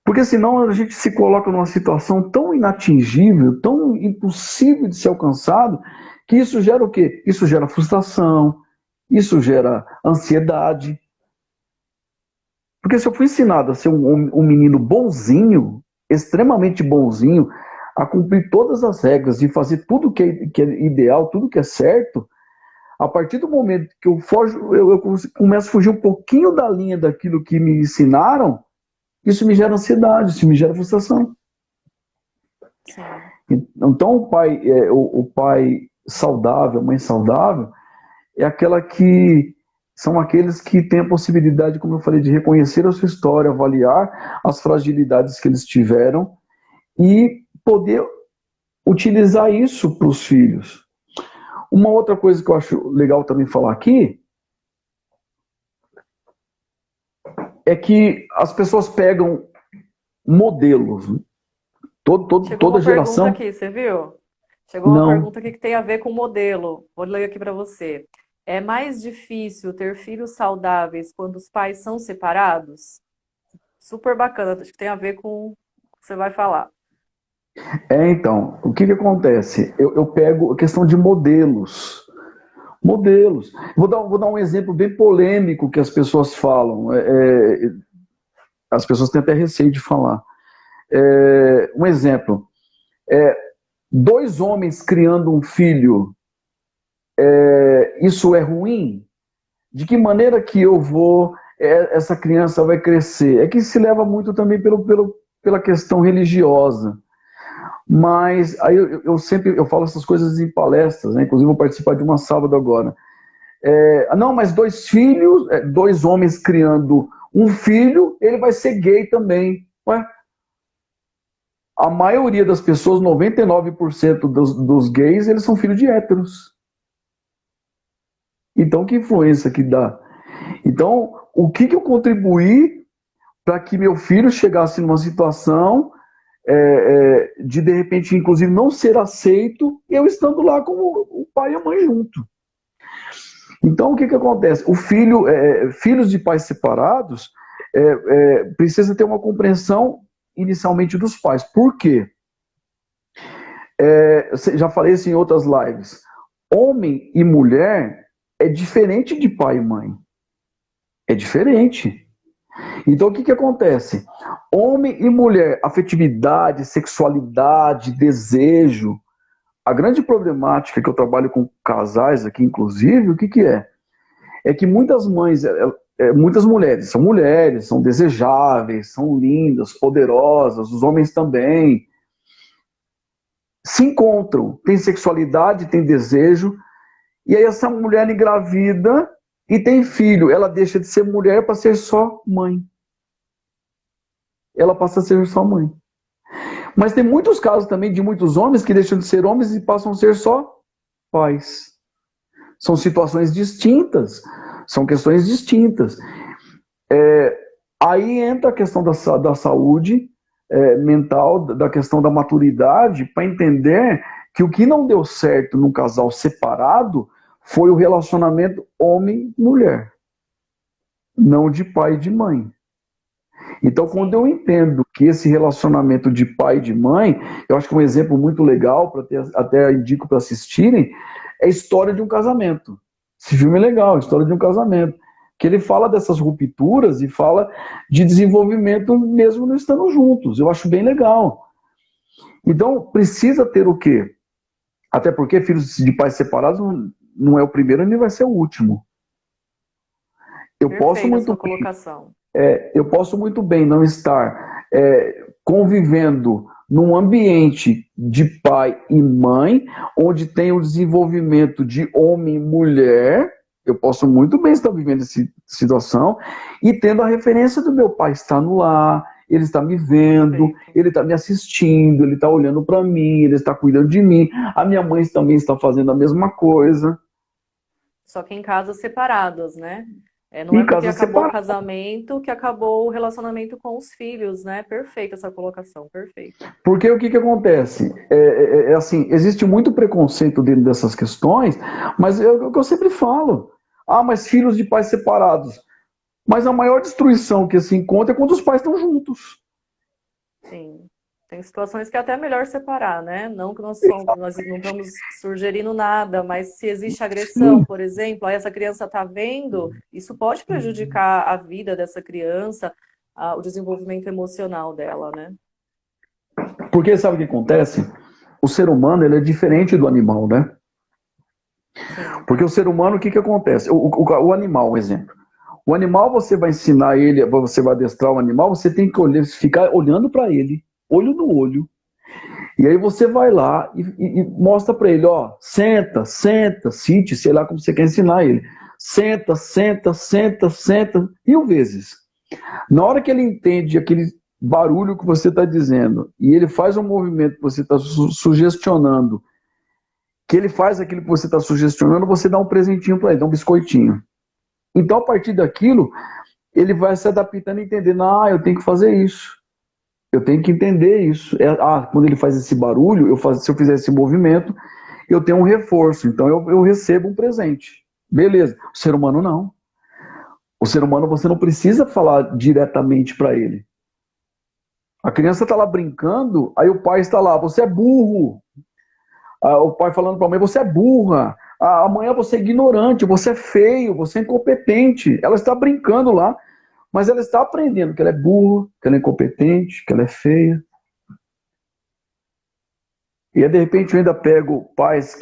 Speaker 2: Porque senão a gente se coloca numa situação tão inatingível, tão impossível de ser alcançado, que isso gera o quê? Isso gera frustração, isso gera ansiedade. Porque se eu fui ensinado a ser um menino bonzinho, extremamente bonzinho, a cumprir todas as regras e fazer tudo que é ideal, tudo que é certo, a partir do momento que eu começo a fugir um pouquinho da linha daquilo que me ensinaram, isso me gera ansiedade, isso me gera frustração.
Speaker 1: Sim.
Speaker 2: Então o pai saudável, a mãe saudável, é aquela que são aqueles que têm a possibilidade, como eu falei, de reconhecer a sua história, avaliar as fragilidades que eles tiveram e poder utilizar isso para os filhos. Uma outra coisa que eu acho legal também falar aqui é que as pessoas pegam modelos.
Speaker 1: Chegou
Speaker 2: Toda
Speaker 1: uma pergunta
Speaker 2: geração.
Speaker 1: aqui, você viu? Chegou uma
Speaker 2: Não.
Speaker 1: pergunta aqui que tem a ver com modelo. Vou ler aqui para você. É mais difícil ter filhos saudáveis quando os pais são separados? Super bacana, acho que tem a ver com o que você vai falar.
Speaker 2: Então, o que acontece? Eu pego a questão de modelos. Modelos. Vou dar um exemplo bem polêmico que as pessoas falam. As pessoas têm até receio de falar. Um exemplo. Dois homens criando um filho, isso é ruim? De que maneira que essa criança vai crescer? É que se leva muito também pela questão religiosa. Mas aí eu sempre falo essas coisas em palestras, né? Inclusive vou participar de uma sábado agora. Não, mas dois homens criando um filho, ele vai ser gay também. Ué? A maioria das pessoas, 99% dos gays, eles são filhos de héteros. Então, que influência que dá? Então, o que eu contribuí para que meu filho chegasse numa situação de repente, inclusive, não ser aceito, eu estando lá com o pai e a mãe junto. Então, o que acontece? Filhos de pais separados precisa ter uma compreensão inicialmente dos pais. Por quê? Já falei isso em outras lives. Homem e mulher é diferente de pai e mãe. É diferente. Então, o que acontece? Homem e mulher, afetividade, sexualidade, desejo. A grande problemática que eu trabalho com casais aqui, inclusive, o que é? É que muitas mães, muitas mulheres, são desejáveis, são lindas, poderosas, os homens também. Se encontram, tem sexualidade, tem desejo, e aí essa mulher engravida e tem filho. Ela deixa de ser mulher para ser só mãe. Ela passa a ser só mãe. Mas tem muitos casos também de muitos homens que deixam de ser homens e passam a ser só pais. São situações distintas, são questões distintas. Aí entra a questão da saúde mental, da questão da maturidade, para entender que o que não deu certo num casal separado foi o relacionamento homem-mulher, não de pai e de mãe. Então, quando eu entendo que esse relacionamento de pai e de mãe, eu acho que um exemplo muito legal, até indico para assistirem, é a história de um casamento. Esse filme é legal, História de um Casamento. Que ele fala dessas rupturas e fala de desenvolvimento mesmo não estando juntos. Eu acho bem legal. Então, precisa ter o quê? Até porque filhos de pais separados não é o primeiro nem vai ser o último. Eu posso
Speaker 1: Perfeita a
Speaker 2: muito
Speaker 1: sua colocação.
Speaker 2: eu posso muito bem não estar convivendo num ambiente de pai e mãe, onde tem o desenvolvimento de homem e mulher. Eu posso muito bem estar vivendo essa situação e tendo a referência do meu pai estar no lar, ele está me vendo,
Speaker 1: Perfeito.
Speaker 2: ele está me assistindo, ele está olhando para mim, ele está cuidando de mim. A minha mãe também está fazendo a mesma coisa.
Speaker 1: Só que em casas separadas, né? Não é
Speaker 2: Em
Speaker 1: porque
Speaker 2: casa
Speaker 1: acabou o
Speaker 2: separada.
Speaker 1: casamento que acabou o relacionamento com os filhos, né? Perfeita essa colocação, perfeita.
Speaker 2: Porque o que, que acontece? Assim, existe muito preconceito dentro dessas questões, mas é o que eu sempre falo. Ah, mas filhos de pais separados. Mas a maior destruição que se encontra é quando os pais estão juntos.
Speaker 1: Sim. Tem situações que é até melhor separar, né? Não que nós não estamos sugerindo nada, mas se existe agressão,
Speaker 2: Sim,
Speaker 1: por exemplo, aí essa criança está vendo, isso pode prejudicar a vida dessa criança, o desenvolvimento emocional dela, né?
Speaker 2: porque sabe o que acontece? O ser humano ele é diferente do animal, né?
Speaker 1: Sim,
Speaker 2: Porque o ser humano, o que, que acontece? O animal, um exemplo. O animal, você vai ensinar ele, você vai adestrar o animal, você tem que olhar, ficar olhando para ele, olho no olho. E aí você vai lá e mostra para ele, ó, senta, senta, cite, sei lá como você quer ensinar ele. Senta, senta, senta, senta, mil vezes. Na hora que ele entende aquele barulho que você está dizendo e ele faz um movimento que você está sugestionando, que ele faz aquilo que você está sugestionando, você dá um presentinho para ele, dá um biscoitinho. Então, a partir daquilo, ele vai se adaptando e entendendo, ah, eu tenho que fazer isso. Eu tenho que entender isso. Quando ele faz esse barulho, se eu fizer esse movimento, eu tenho um reforço. Então eu recebo um presente. Beleza. O ser humano não. O ser humano você não precisa falar diretamente para ele. A criança está lá brincando, aí o pai está lá, você é burro. O pai falando para a mãe, você é burra. Amanhã você é ignorante, você é feio, você é incompetente. Ela está brincando lá, mas ela está aprendendo que ela é burra, que ela é incompetente, que ela é feia. E aí, de repente, eu ainda pego pais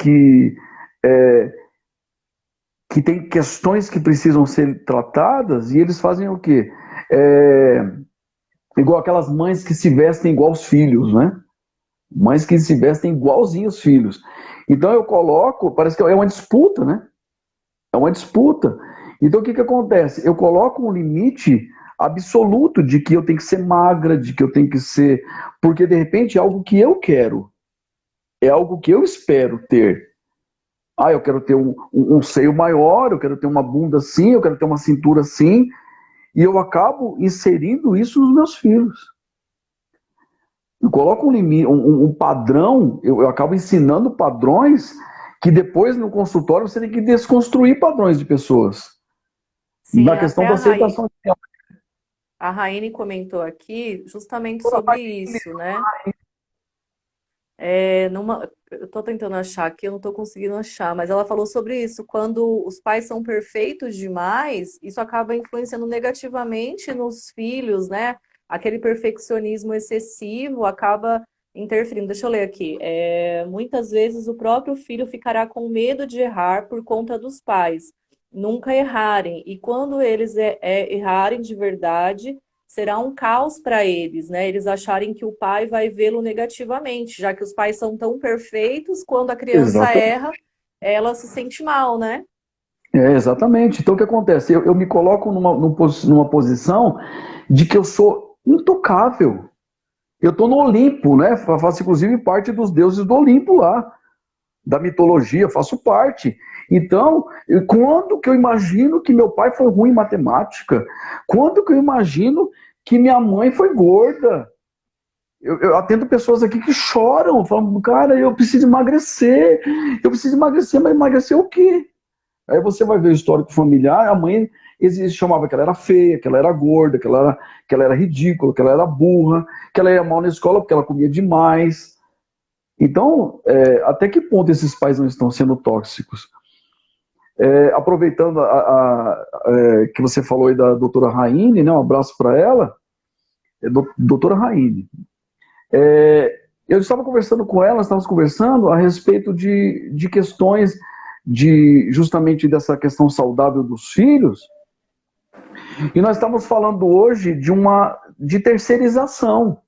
Speaker 2: é, que têm questões que precisam ser tratadas e eles fazem o quê? É, igual aquelas mães que se vestem igual os filhos, né? Mães que se vestem igualzinho os filhos. Então eu coloco, parece que é uma disputa, né? É uma disputa. Então o que que acontece? Eu coloco um limite absoluto de que eu tenho que ser magra, de que eu tenho que ser. Porque de repente é algo que eu quero, é algo que eu espero ter. Eu quero ter um seio maior, eu quero ter uma bunda assim, eu quero ter uma cintura assim, e eu acabo inserindo isso nos meus filhos. Eu coloco um limite, um padrão, eu acabo ensinando padrões que depois no consultório você tem que desconstruir padrões de pessoas.
Speaker 1: sim,
Speaker 2: Na questão
Speaker 1: até
Speaker 2: da aceitação.
Speaker 1: A Raine comentou aqui justamente sobre isso, né? Eu estou tentando achar aqui, eu não estou conseguindo achar, mas ela falou sobre isso. Quando os pais são perfeitos demais, isso acaba influenciando negativamente nos filhos, né? Aquele perfeccionismo excessivo acaba interferindo. Deixa eu ler aqui. Muitas vezes o próprio filho ficará com medo de errar por conta dos pais nunca errarem. E quando eles errarem de verdade, será um caos para eles, né? Eles acharem que o pai vai vê-lo negativamente, já que os pais são tão perfeitos, quando a criança
Speaker 2: Exatamente.
Speaker 1: erra, ela se sente mal, né?
Speaker 2: Exatamente. Então o que acontece? Eu me coloco numa posição de que eu sou intocável. Eu estou no Olimpo, né? Faço inclusive parte dos deuses do Olimpo lá, da mitologia, faço parte. Então, quando que eu imagino que meu pai foi ruim em matemática? Quando que eu imagino que minha mãe foi gorda? Eu atendo pessoas aqui que choram, falam, cara, eu preciso emagrecer, mas emagrecer o quê? Aí você vai ver o histórico familiar, a mãe chamava que ela era feia, que ela era gorda, que ela era ridícula, que ela era burra, que ela ia mal na escola porque ela comia demais. Então, até que ponto esses pais não estão sendo tóxicos? Aproveitando que você falou aí da doutora Raine, né, um abraço para ela, doutora Raine. Eu estava conversando com ela, estávamos conversando a respeito de questões justamente dessa questão saudável dos filhos, e nós estamos falando hoje de terceirização.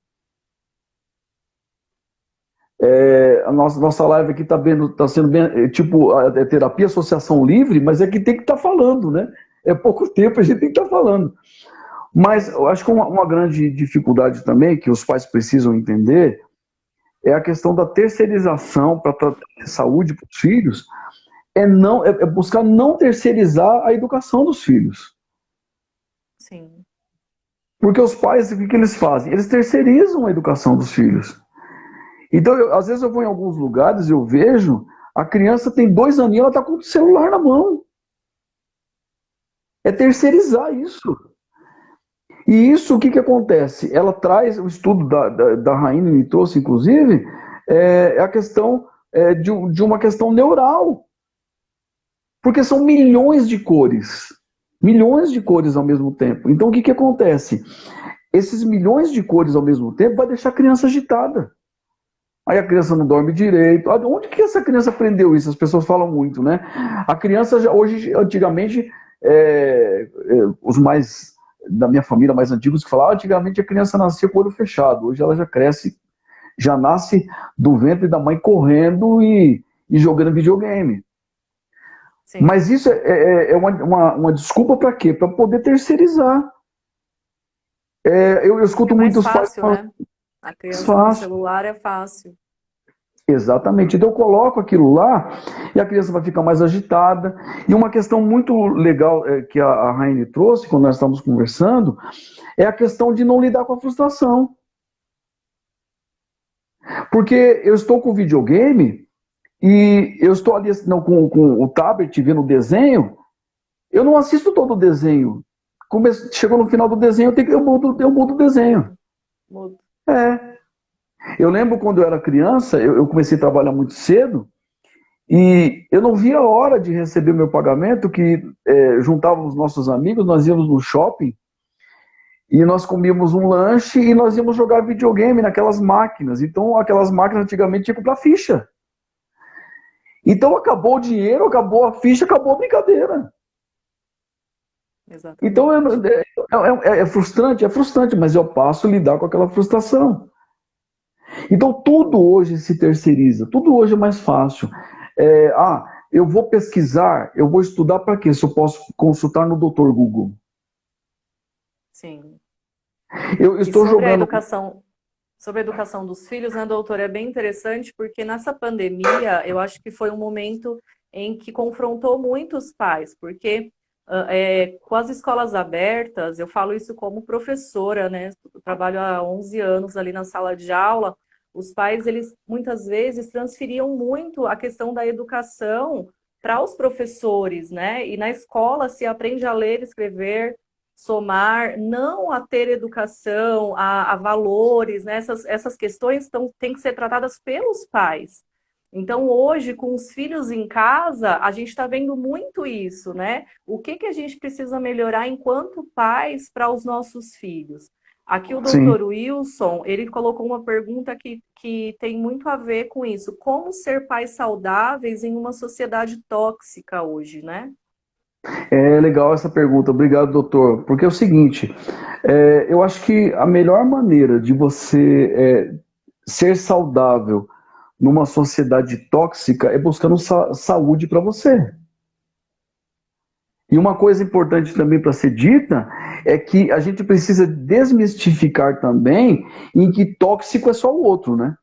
Speaker 2: A nossa live aqui está sendo bem, tipo, terapia, associação livre, mas é que tem que estar falando, né? É pouco tempo, a gente tem que estar falando. Mas eu acho que uma grande dificuldade também, que os pais precisam entender, é a questão da terceirização para tratar de saúde para os filhos, é buscar não terceirizar a educação dos filhos.
Speaker 1: Sim.
Speaker 2: Porque os pais, o que eles fazem? Eles terceirizam a educação dos filhos. Então, às vezes eu vou em alguns lugares e eu vejo, a criança tem 2 aninhos, ela está com o celular na mão. É terceirizar isso. E isso, o que acontece? Ela traz, o estudo da Raine me trouxe, inclusive, a questão de uma questão neural. Porque são milhões de cores. Milhões de cores ao mesmo tempo. Então, o que acontece? Esses milhões de cores ao mesmo tempo vai deixar a criança agitada. Aí a criança não dorme direito. Onde que essa criança aprendeu isso? As pessoas falam muito, né? A criança, hoje, antigamente, os mais da minha família, mais antigos, que falavam, antigamente a criança nascia com o olho fechado. Hoje ela já cresce, já nasce do ventre da mãe correndo e jogando videogame. Sim. Mas isso é uma desculpa para quê? Para poder terceirizar. Eu escuto muitos pais
Speaker 1: falando, né? A criança com o celular é fácil.
Speaker 2: Exatamente. Então eu coloco aquilo lá e a criança vai ficar mais agitada. E uma questão muito legal que a Raine trouxe quando nós estávamos conversando é a questão de não lidar com a frustração. Porque eu estou com o videogame e eu estou ali com o tablet vendo o desenho, eu não assisto todo o desenho. Chegou no final do desenho, eu mudo o desenho.
Speaker 1: Mudo.
Speaker 2: Eu lembro quando eu era criança, eu comecei a trabalhar muito cedo, e eu não via a hora de receber o meu pagamento, que juntávamos nossos amigos, nós íamos no shopping, e nós comíamos um lanche e nós íamos jogar videogame naquelas máquinas. Então, aquelas máquinas antigamente tinha que comprar ficha. Então, acabou o dinheiro, acabou a ficha, acabou a brincadeira.
Speaker 1: Exatamente.
Speaker 2: Então, é frustrante, mas eu passo a lidar com aquela frustração. Então, tudo hoje se terceiriza, tudo hoje é mais fácil. Eu vou pesquisar, eu vou estudar para quê? Se eu posso consultar no Dr. Google.
Speaker 1: Sim.
Speaker 2: Eu estou jogando...
Speaker 1: Sobre a educação dos filhos, né, doutor? É bem interessante, porque nessa pandemia, eu acho que foi um momento em que confrontou muitos pais, porque com as escolas abertas, eu falo isso como professora, né? Eu trabalho há 11 anos ali na sala de aula. Os pais, eles muitas vezes transferiam muito a questão da educação para os professores, né? E na escola se aprende a ler, escrever, somar, não a ter educação, a valores, né? Essas questões têm que ser tratadas pelos pais. Então, hoje, com os filhos em casa, a gente está vendo muito isso, né? O que a gente precisa melhorar enquanto pais para os nossos filhos? Aqui o doutor Wilson, ele colocou uma pergunta que tem muito a ver com isso. Como ser pais saudáveis em uma sociedade tóxica hoje, né?
Speaker 2: É legal essa pergunta, obrigado, doutor. Porque é o seguinte, eu acho que a melhor maneira de você ser saudável numa sociedade tóxica é buscando saúde para você. E uma coisa importante também para ser dita é que a gente precisa desmistificar também em que tóxico é só o outro, né?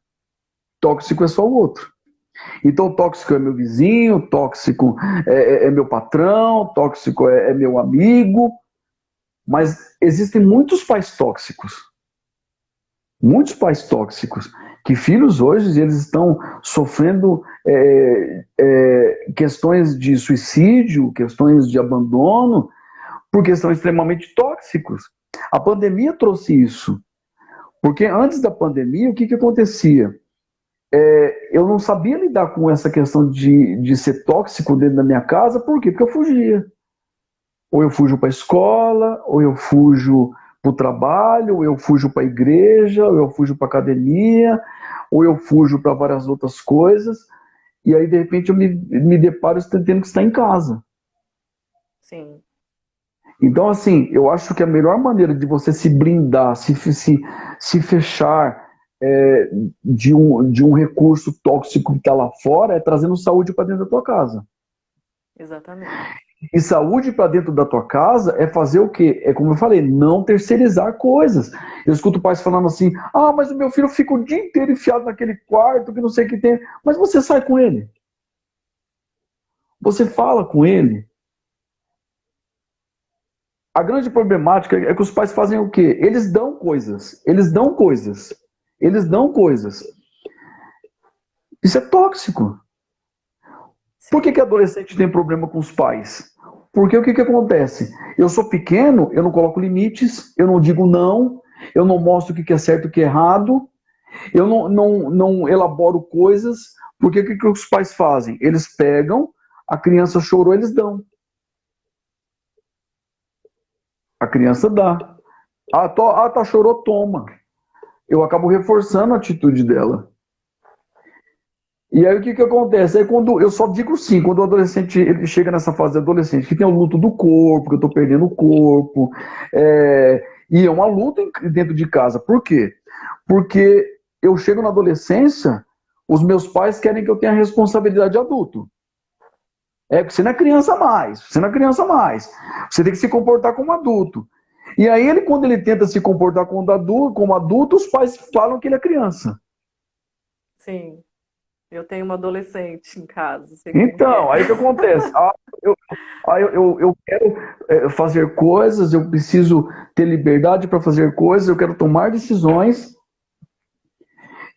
Speaker 2: Tóxico é só o outro. Então, tóxico é meu vizinho, tóxico é meu patrão, tóxico é meu amigo. Mas existem muitos pais tóxicos. Muitos pais tóxicos. Que filhos hoje eles estão sofrendo questões de suicídio, questões de abandono, porque são extremamente tóxicos. A pandemia trouxe isso. Porque antes da pandemia, o que acontecia? eu não sabia lidar com essa questão de ser tóxico dentro da minha casa. Por quê? Porque eu fugia. Ou eu fujo para a escola, ou eu fujo para o trabalho, ou eu fujo para a igreja, ou eu fujo para a academia, ou eu fujo para várias outras coisas. E aí, de repente, eu me deparo tendo que estar em casa.
Speaker 1: Sim,
Speaker 2: Então, assim, eu acho que a melhor maneira de você se blindar, se fechar de um recurso tóxico que está lá fora é trazendo saúde para dentro da tua casa.
Speaker 1: exatamente.
Speaker 2: E saúde para dentro da tua casa é fazer o quê? É como eu falei, não terceirizar coisas. Eu escuto pais falando assim: ah, mas o meu filho fica o dia inteiro enfiado naquele quarto, que não sei o que tem. Mas você sai com ele. Você fala com ele. A grande problemática é que os pais fazem o quê? Eles dão coisas. Eles dão coisas. Eles dão coisas. Isso é tóxico. Por que
Speaker 1: Sim,
Speaker 2: que adolescente tem problema com os pais? Porque o que que acontece? Eu sou pequeno, eu não coloco limites, eu não digo não, eu não mostro o que que é certo e o que é errado, eu não elaboro coisas, porque o que que os pais fazem? Eles pegam, a criança chorou, eles dão. A criança dá. Tá, chorou, toma. Eu acabo reforçando a atitude dela. E aí o que que acontece? Aí quando eu só digo sim, quando o adolescente ele chega nessa fase de adolescente, que tem o luto do corpo, que eu estou perdendo o corpo, e é uma luta dentro de casa. Por quê? Porque eu chego na adolescência, os meus pais querem que eu tenha responsabilidade de adulto. Você não é criança mais, você não é criança mais. Você tem que se comportar como adulto. E aí quando ele tenta se comportar como adulto, os pais falam que ele é criança.
Speaker 1: sim. Eu tenho uma adolescente em casa, sei como que é.
Speaker 2: Então, aí o que acontece? Eu, eu quero fazer coisas, eu preciso ter liberdade para fazer coisas, eu quero tomar decisões.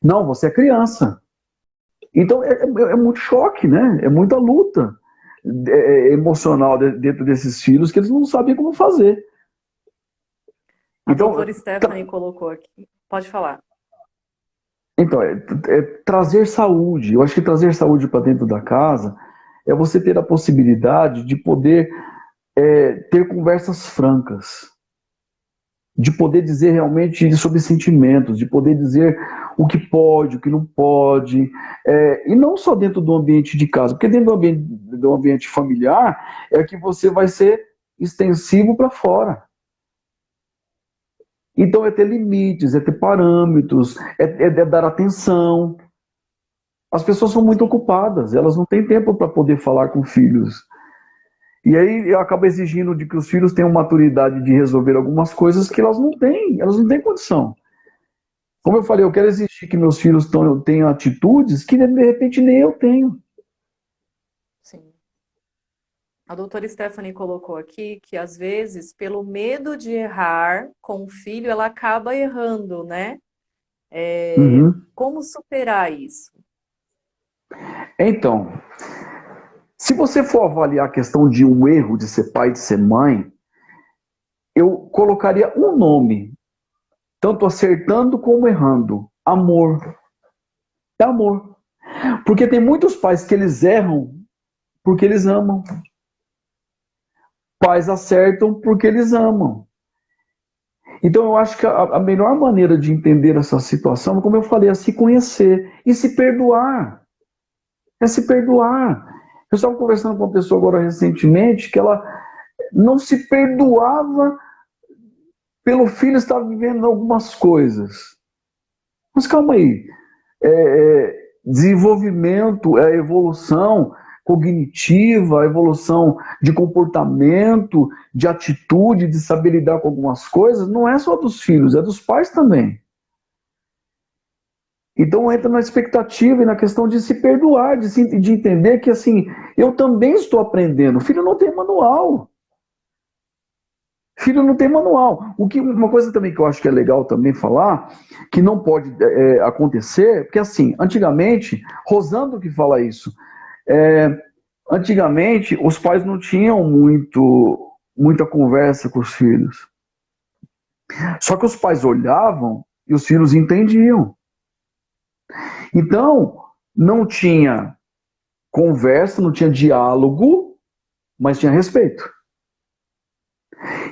Speaker 2: Não, você é criança. Então é muito choque, né? É muita luta emocional dentro desses filhos que eles não sabem como fazer.
Speaker 1: A
Speaker 2: Então,
Speaker 1: doutora Stephanie colocou aqui. Pode falar.
Speaker 2: é trazer saúde. Eu acho que trazer saúde para dentro da casa é você ter a possibilidade de poder ter conversas francas, de poder dizer realmente sobre sentimentos, de poder dizer o que pode, o que não pode, e não só dentro do ambiente de casa, porque dentro do ambiente familiar é que você vai ser extensivo para fora. Então é ter limites, é ter parâmetros, é dar atenção. As pessoas são muito
Speaker 1: Sim,
Speaker 2: ocupadas, elas não têm tempo para poder falar com filhos. E aí acaba exigindo de que os filhos tenham maturidade de resolver algumas coisas que elas não têm condição. Como eu
Speaker 1: sim,
Speaker 2: falei, eu quero exigir que meus filhos tenham atitudes que de repente nem eu tenho.
Speaker 1: sim. A doutora Stephanie colocou aqui que, às vezes, pelo medo de errar com o filho, ela acaba errando, né?
Speaker 2: Uhum.
Speaker 1: Como superar isso?
Speaker 2: Então, se você for avaliar a questão de um erro de ser pai e de ser mãe, eu colocaria um nome, tanto acertando como errando: amor. É amor. Porque tem muitos pais que eles erram porque eles amam. Pais acertam porque eles amam. Então eu acho que a melhor maneira de entender essa situação, como eu falei, é se conhecer e se perdoar. É se perdoar. Eu estava conversando com uma pessoa agora recentemente que ela não se perdoava pelo filho estar vivendo algumas coisas. Mas calma aí. Desenvolvimento, evolução cognitiva, evolução de comportamento, de atitude, de saber lidar com algumas coisas, não é só dos filhos, é dos pais também. Então entra na
Speaker 1: Sim,
Speaker 2: expectativa e na questão de se perdoar, de entender que assim, eu também estou aprendendo. Filho não tem manual. Filho não tem manual. Uma coisa também que eu acho que é legal também falar, que não pode acontecer, porque assim, antigamente, Rosando que fala isso, é, antigamente os pais não tinham muita conversa com os filhos. Só que os pais olhavam e os filhos entendiam. Então, não tinha conversa, não tinha diálogo, mas tinha respeito.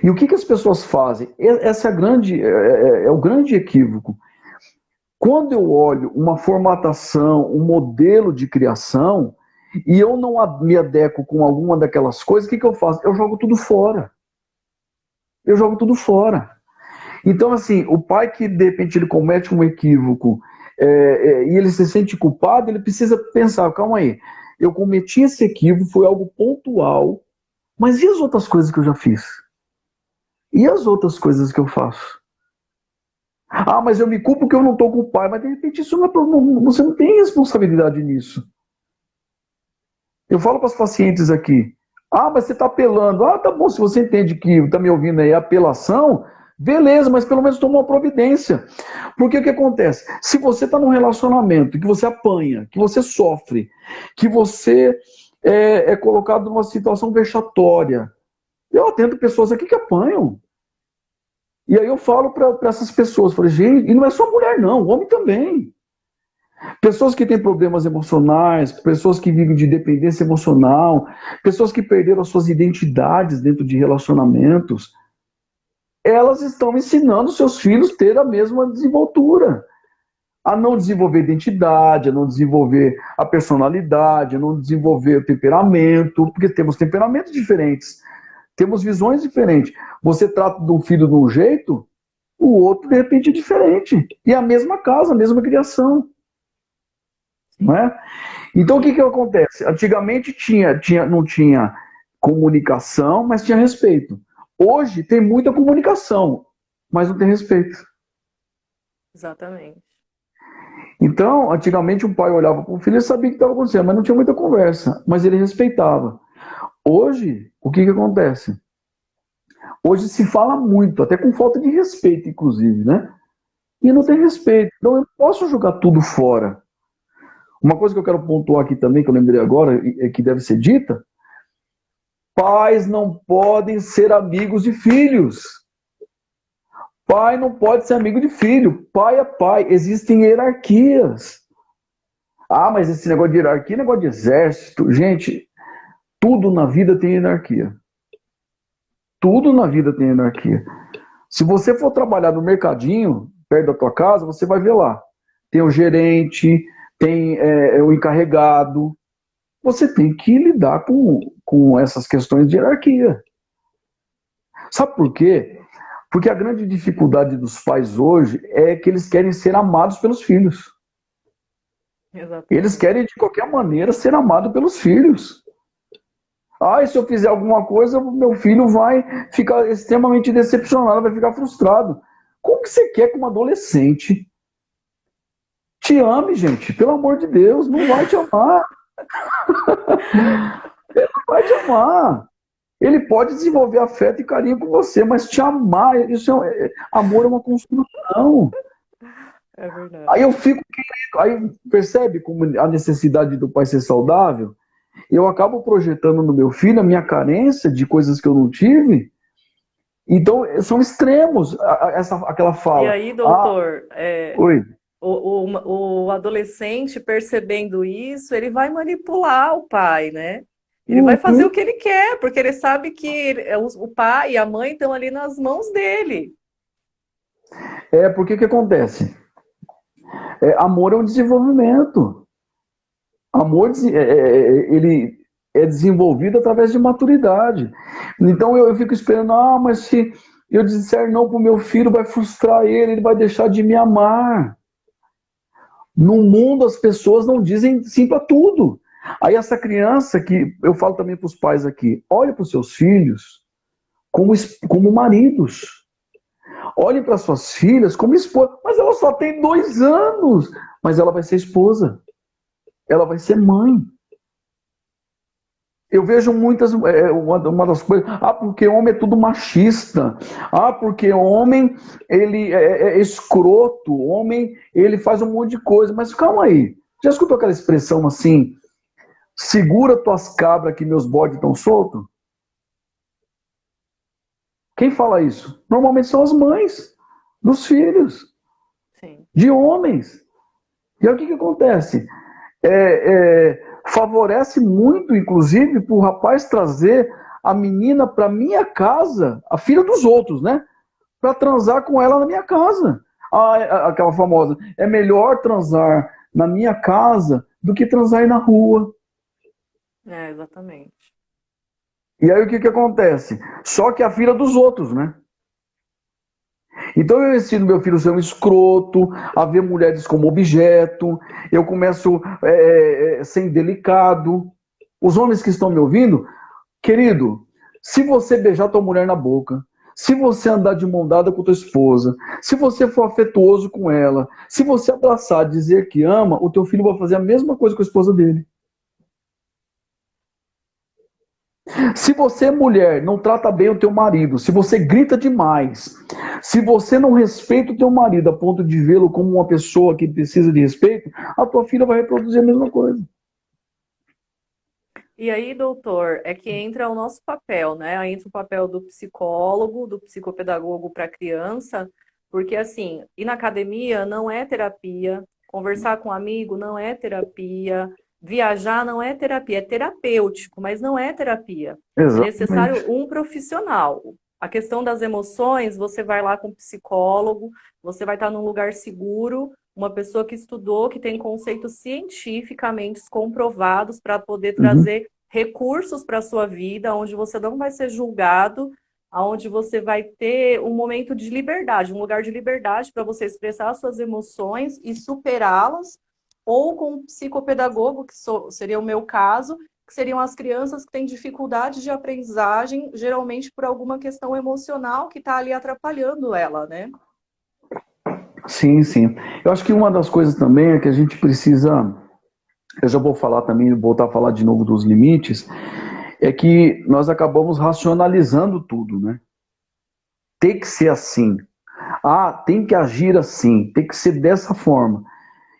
Speaker 2: E o que as pessoas fazem? Essa é o grande equívoco. Quando eu olho uma formatação, um modelo de criação, e eu não me adequo com alguma daquelas coisas, o que eu faço? Eu jogo tudo fora. Eu jogo tudo fora. Então, assim, o pai que de repente ele comete um equívoco e ele se sente culpado, ele precisa pensar, calma aí, eu cometi esse equívoco, foi algo pontual, mas e as outras coisas que eu já fiz? E as outras coisas que eu faço? Ah, mas eu me culpo porque eu não estou com o pai, mas de repente isso você não tem responsabilidade nisso. Eu falo para os pacientes aqui, ah, mas você está apelando. Ah, tá bom, se você entende que está me ouvindo aí, apelação, beleza, mas pelo menos toma uma providência. Porque o que acontece? Se você está num relacionamento que você apanha, que você sofre, que você é colocado numa situação vexatória, eu atendo pessoas aqui que apanham. E aí eu falo para essas pessoas, falei, gente, e não é só mulher não, homem também. Pessoas que têm problemas emocionais, pessoas que vivem de dependência emocional, pessoas que perderam as suas identidades dentro de relacionamentos, elas estão ensinando seus filhos a ter a mesma desenvoltura, a não desenvolver identidade, a não desenvolver a personalidade, a não desenvolver o temperamento, porque temos temperamentos diferentes, temos visões diferentes. Você trata de um filho de um jeito, o outro de repente é diferente. E é a mesma casa, a mesma criação. Não
Speaker 1: Sim.
Speaker 2: é? Então, o que
Speaker 1: E,
Speaker 2: acontece? Antigamente não tinha comunicação, mas tinha respeito. Hoje tem muita comunicação, mas não tem respeito.
Speaker 1: exatamente.
Speaker 2: Então, antigamente um pai olhava para o filho e sabia o que estava acontecendo, mas não tinha muita conversa, mas ele respeitava. Hoje, o que acontece? Hoje se fala muito, até com falta de respeito, inclusive, né? E não tem
Speaker 1: Sim.
Speaker 2: respeito. Então, eu não posso jogar tudo fora. Uma coisa que eu quero pontuar aqui também, que eu lembrei agora, e que deve ser dita, pais não podem ser amigos de filhos. Pai não pode ser amigo de filho. Pai é pai. Existem hierarquias. Ah, mas esse negócio de hierarquia é negócio de exército. Gente, tudo na vida tem hierarquia. Tudo na vida tem hierarquia. Se você for trabalhar no mercadinho, perto da tua casa, você vai ver lá. Tem o gerente, tem o encarregado. Você tem que lidar com essas questões de hierarquia. Sabe por quê? Porque a grande dificuldade dos pais hoje é que eles querem ser amados pelos filhos. Eles
Speaker 1: Exatamente.
Speaker 2: querem, de qualquer maneira, ser amados pelos filhos. Ah, e se eu fizer alguma coisa, meu filho vai ficar extremamente decepcionado, vai ficar frustrado. Como que você quer que uma adolescente te ame, gente? Pelo amor de Deus, não vai te amar. Ele não vai te amar. Ele pode desenvolver afeto e carinho com você, mas te amar, amor é uma construção.
Speaker 1: É verdade.
Speaker 2: Aí eu fico, aí percebe como a necessidade do pai ser saudável? Eu acabo projetando no meu filho a minha carência de coisas que eu não tive. Então, são extremos, aquela
Speaker 1: E
Speaker 2: fala.
Speaker 1: aí,
Speaker 2: Ah,
Speaker 1: doutor,
Speaker 2: oi.
Speaker 1: o adolescente percebendo isso, ele vai manipular o pai, né? Ele vai fazer o
Speaker 2: Uhum.
Speaker 1: que ele quer, porque ele sabe que o pai e a mãe estão ali nas mãos dele.
Speaker 2: Porque o que acontece? Amor é um desenvolvimento. Amor, ele é desenvolvido através de maturidade. Então eu fico esperando, mas se eu disser não para o meu filho, vai frustrar ele vai deixar de me amar. No mundo as pessoas não dizem sim para tudo. Aí essa criança que eu falo também para os pais aqui, olhe para os seus filhos como maridos. Olhem para suas filhas como esposa. Mas ela só tem 2 anos. Mas ela vai ser esposa. Ela vai ser mãe. Eu vejo muitas, uma das coisas, porque homem é tudo machista, porque homem, ele é escroto, homem, ele faz um monte de coisa, mas calma aí, já escutou aquela expressão assim, segura tuas cabras que meus bodes estão soltos? Quem fala isso? Normalmente são as mães dos filhos,
Speaker 1: Sim.
Speaker 2: de homens. E aí o que acontece? Favorece muito, inclusive, para o rapaz trazer a menina para minha casa, a filha dos outros, né? Para transar com ela na minha casa. Aquela famosa, é melhor transar na minha casa do que transar aí na rua.
Speaker 1: É, exatamente.
Speaker 2: E aí o que acontece? Só que a filha dos outros, né? Então eu ensino meu filho a ser um escroto, a ver mulheres como objeto, eu começo a ser indelicado. Os homens que estão me ouvindo, querido, se você beijar tua mulher na boca, se você andar de mão dada com tua esposa, se você for afetuoso com ela, se você abraçar, dizer que ama, o teu filho vai fazer a mesma coisa com a esposa dele. Se você, mulher, não trata bem o teu marido, se você grita demais, se você não respeita o teu marido a ponto de vê-lo como uma pessoa que precisa de respeito, a tua filha vai reproduzir a mesma coisa.
Speaker 1: E aí, doutor, é que entra o nosso papel, né? Aí entra o papel do psicólogo, do psicopedagogo para a criança, porque assim, ir na academia não é terapia, conversar com um amigo não é terapia, viajar não é terapia, é terapêutico, mas não é terapia. É necessário
Speaker 2: Exatamente.
Speaker 1: um profissional. A questão das emoções, você vai lá com um psicólogo, você vai estar num lugar seguro, uma pessoa que estudou, que tem conceitos cientificamente comprovados para poder
Speaker 2: Uhum,
Speaker 1: trazer recursos para a sua vida, onde você não vai ser julgado, onde você vai ter um momento de liberdade, um lugar de liberdade para você expressar suas emoções e superá-las, ou com um psicopedagogo, que seria o meu caso, que seriam as crianças que têm dificuldade de aprendizagem, geralmente por alguma questão emocional que está ali atrapalhando ela, né?
Speaker 2: sim, sim. Eu acho que uma das coisas também é que a gente precisa, eu já vou falar também, voltar a falar de novo dos limites, é que nós acabamos racionalizando tudo, né? Tem que ser assim. Ah, tem que agir assim, tem que ser dessa forma.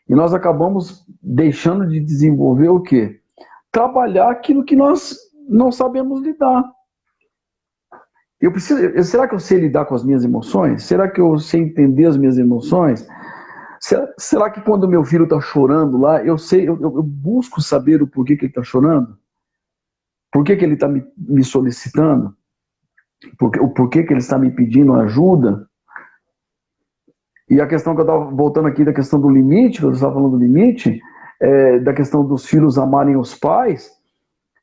Speaker 2: E nós acabamos deixando de desenvolver o quê? Trabalhar aquilo que nós não sabemos lidar. Será que eu sei lidar com as minhas emoções? Será que eu sei entender as minhas emoções? Será que quando meu filho está chorando lá, eu busco saber o porquê que ele está chorando? Por que ele está me solicitando? O porquê que ele está me pedindo ajuda? E a questão que eu estava voltando aqui da questão do limite, que eu estava falando do limite, da questão dos filhos amarem os pais,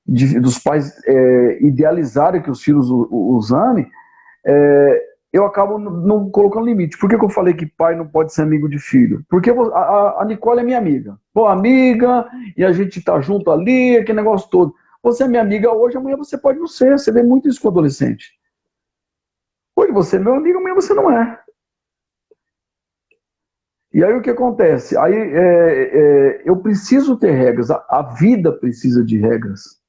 Speaker 2: dos pais idealizarem que os filhos os amem, eu acabo não colocando limite. Por que eu falei que pai não pode ser amigo de filho? Porque a Nicole é minha amiga. Boa amiga, e a gente tá junto ali, aquele negócio todo. Você é minha amiga hoje, amanhã você pode não ser. Você vê muito isso com adolescente. Hoje você é meu amigo, amanhã você não é. E aí o que acontece? Aí eu preciso ter regras. A vida precisa de regras.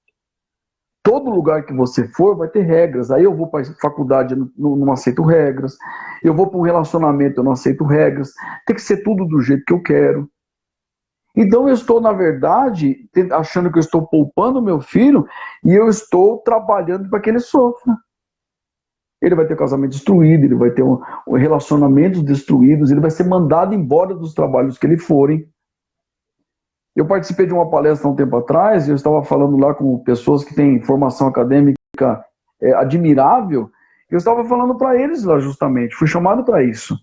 Speaker 2: Todo lugar que você for vai ter regras. Aí eu vou para a faculdade, não aceito regras. Eu vou para um relacionamento, eu não aceito regras. Tem que ser tudo do jeito que eu quero. Então eu estou, na verdade, achando que eu estou poupando meu filho e eu estou trabalhando para que ele sofra. Ele vai ter casamento destruído, ele vai ter relacionamentos destruídos, ele vai ser mandado embora dos trabalhos que ele forem. Eu participei de uma palestra há um tempo atrás, e eu estava falando lá com pessoas que têm formação acadêmica admirável, eu estava falando para eles lá justamente, fui chamado para isso,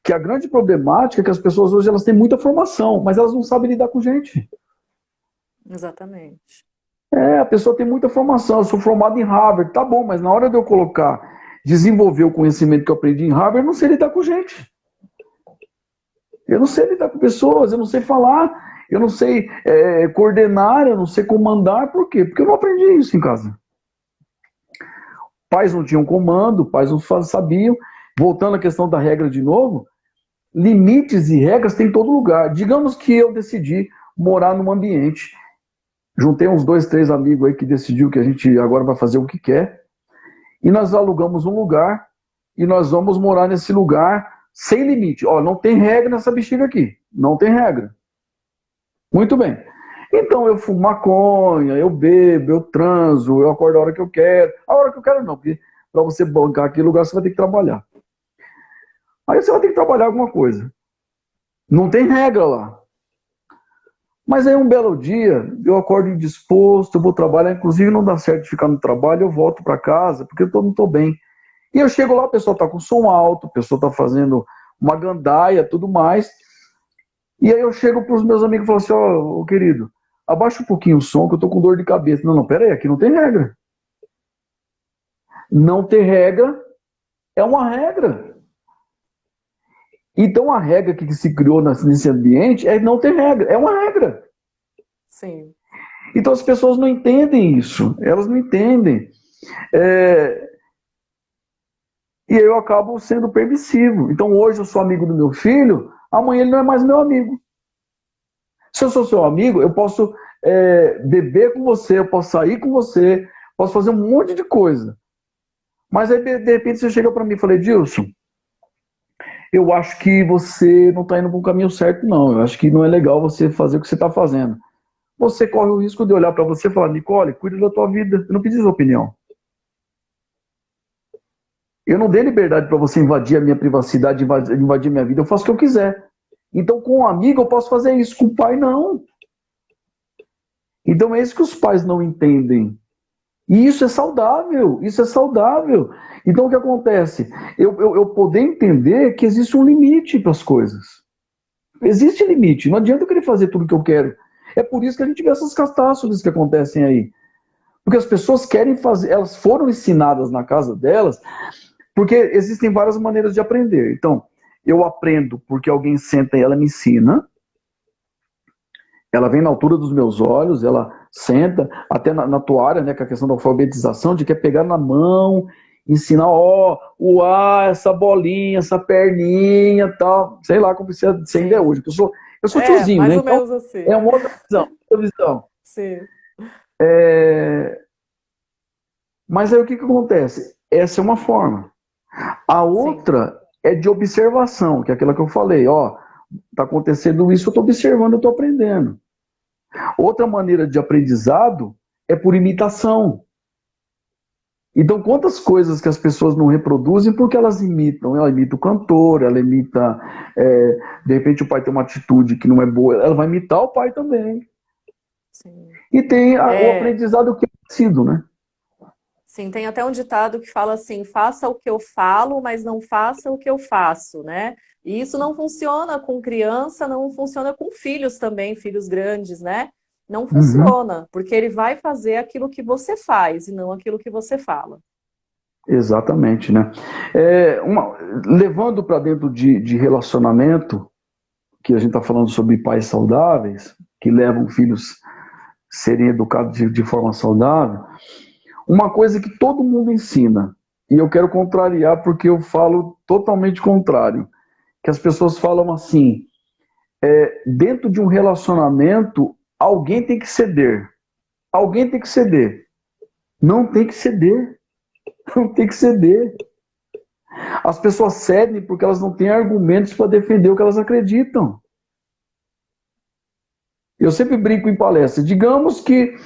Speaker 2: que a grande problemática é que as pessoas hoje elas têm muita formação, mas elas não sabem lidar com gente.
Speaker 1: Exatamente.
Speaker 2: A pessoa tem muita formação, eu sou formado em Harvard, tá bom, mas na hora de eu colocar, desenvolver o conhecimento que eu aprendi em Harvard, eu não sei lidar com gente. Eu não sei lidar com pessoas, eu não sei falar, eu não sei coordenar, eu não sei comandar. Por quê? Porque eu não aprendi isso em casa. Pais não tinham comando, pais não sabiam. Voltando à questão da regra de novo, limites e regras tem em todo lugar. Digamos que eu decidi morar num ambiente. Juntei uns 2, 3 amigos aí que decidiu que a gente agora vai fazer o que quer. E nós alugamos um lugar e nós vamos morar nesse lugar sem limite. Ó, não tem regra nessa bexiga aqui. Não tem regra. Muito bem. Então eu fumo maconha, eu bebo, eu transo, eu acordo a hora que eu quero. A hora que eu quero não, porque para você bancar aquele lugar você vai ter que trabalhar. Aí você vai ter que trabalhar alguma coisa. Não tem regra lá. Mas aí um belo dia, eu acordo indisposto, eu vou trabalhar, inclusive não dá certo de ficar no trabalho, eu volto para casa, porque eu não estou bem. E eu chego lá, o pessoal está com som alto, o pessoal está fazendo uma gandaia, tudo mais. E aí eu chego para os meus amigos e falo assim, ó, querido, abaixa um pouquinho o som que eu estou com dor de cabeça. Não, pera aí, aqui não tem regra. Não ter regra é uma regra. Então a regra que se criou nesse ambiente é não ter regra, é uma regra.
Speaker 1: Sim.
Speaker 2: Então as pessoas não entendem isso, elas não entendem. E aí eu acabo sendo permissivo. Então hoje eu sou amigo do meu filho, amanhã ele não é mais meu amigo. Se eu sou seu amigo, eu posso beber com você, eu posso sair com você, posso fazer um monte de coisa. Mas aí de repente você chega para mim e fala, Edilson, eu acho que você não está indo para o caminho certo, não. Eu acho que não é legal você fazer o que você está fazendo. Você corre o risco de olhar para você e falar, Nicole, cuida da tua vida. Eu não pedi sua opinião. Eu não dei liberdade para você invadir a minha privacidade, invadir a minha vida. Eu faço o que eu quiser. Então, com um amigo, eu posso fazer isso. Com o pai, não. Então, é isso que os pais não entendem. E isso é saudável. Isso é saudável. Então, o que acontece? Eu poder entender que existe um limite para as coisas. Existe limite. Não adianta eu querer fazer tudo o que eu quero. É por isso que a gente vê essas catástrofes que acontecem aí. Porque as pessoas querem fazer, elas foram ensinadas na casa delas, porque existem várias maneiras de aprender. Então, eu aprendo porque alguém senta e ela me ensina, ela vem na altura dos meus olhos, ela senta, até na tua área, né, com a questão da alfabetização, de quer pegar na mão, ensinar, ó, o A, essa bolinha, essa perninha, tal, sei lá como você ainda é hoje. Eu sou tiozinho,
Speaker 1: Mais
Speaker 2: né?
Speaker 1: ou
Speaker 2: Então,
Speaker 1: menos assim.
Speaker 2: é uma outra visão.
Speaker 1: Sim,
Speaker 2: É... Mas aí o que acontece? Essa é uma forma. A
Speaker 1: sim,
Speaker 2: outra é de observação, que é aquela que eu falei, ó, tá acontecendo isso, eu tô observando, eu tô aprendendo. Outra maneira de aprendizado é por imitação. Então, quantas coisas que as pessoas não reproduzem porque elas imitam? Ela imita o cantor, ela imita. De repente, o pai tem uma atitude que não é boa, ela vai imitar o pai também.
Speaker 1: sim.
Speaker 2: E tem o
Speaker 1: É,
Speaker 2: aprendizado que é parecido, né?
Speaker 1: sim, tem até um ditado que fala assim: faça o que eu falo, mas não faça o que eu faço, né? E isso não funciona com criança, não funciona com filhos também, filhos grandes, né? Não
Speaker 2: Uhum.
Speaker 1: funciona, porque ele vai fazer aquilo que você faz e não aquilo que você fala.
Speaker 2: Exatamente, né? Levando para dentro de relacionamento, que a gente está falando sobre pais saudáveis, que levam filhos a serem educados de forma saudável, uma coisa que todo mundo ensina, e eu quero contrariar porque eu falo totalmente contrário, que as pessoas falam assim, dentro de um relacionamento, alguém tem que ceder. Alguém tem que ceder. Não tem que ceder. Não tem que ceder. As pessoas cedem porque elas não têm argumentos para defender o que elas acreditam. Eu sempre brinco em palestra. Digamos que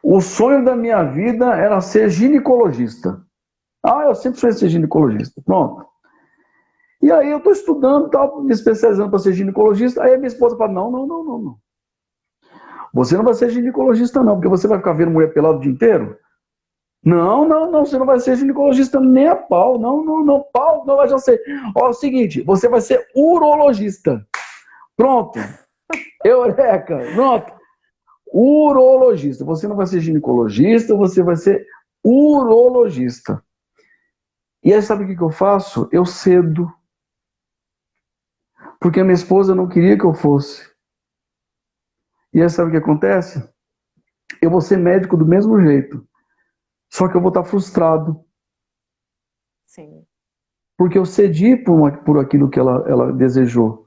Speaker 2: o sonho da minha vida era ser ginecologista. Ah, eu sempre sonhei ser ginecologista. Pronto. E aí eu estou estudando, tal, me especializando para ser ginecologista. Aí a minha esposa fala, não, não, não, não, não. Você não vai ser ginecologista não, porque você vai ficar vendo mulher pelada o dia inteiro? Não, não, não, você não vai ser ginecologista nem a pau. Não, não, não, pau, não vai já ser. Ó, é o seguinte, você vai ser urologista. Pronto. Eureka, pronto. Urologista. Você não vai ser ginecologista, você vai ser urologista. E aí sabe o que eu faço? Eu cedo. Porque a minha esposa não queria que eu fosse. E aí sabe o que acontece? Eu vou ser médico do mesmo jeito. Só que eu vou estar frustrado.
Speaker 1: Sim,
Speaker 2: Porque eu cedi por aquilo que ela desejou.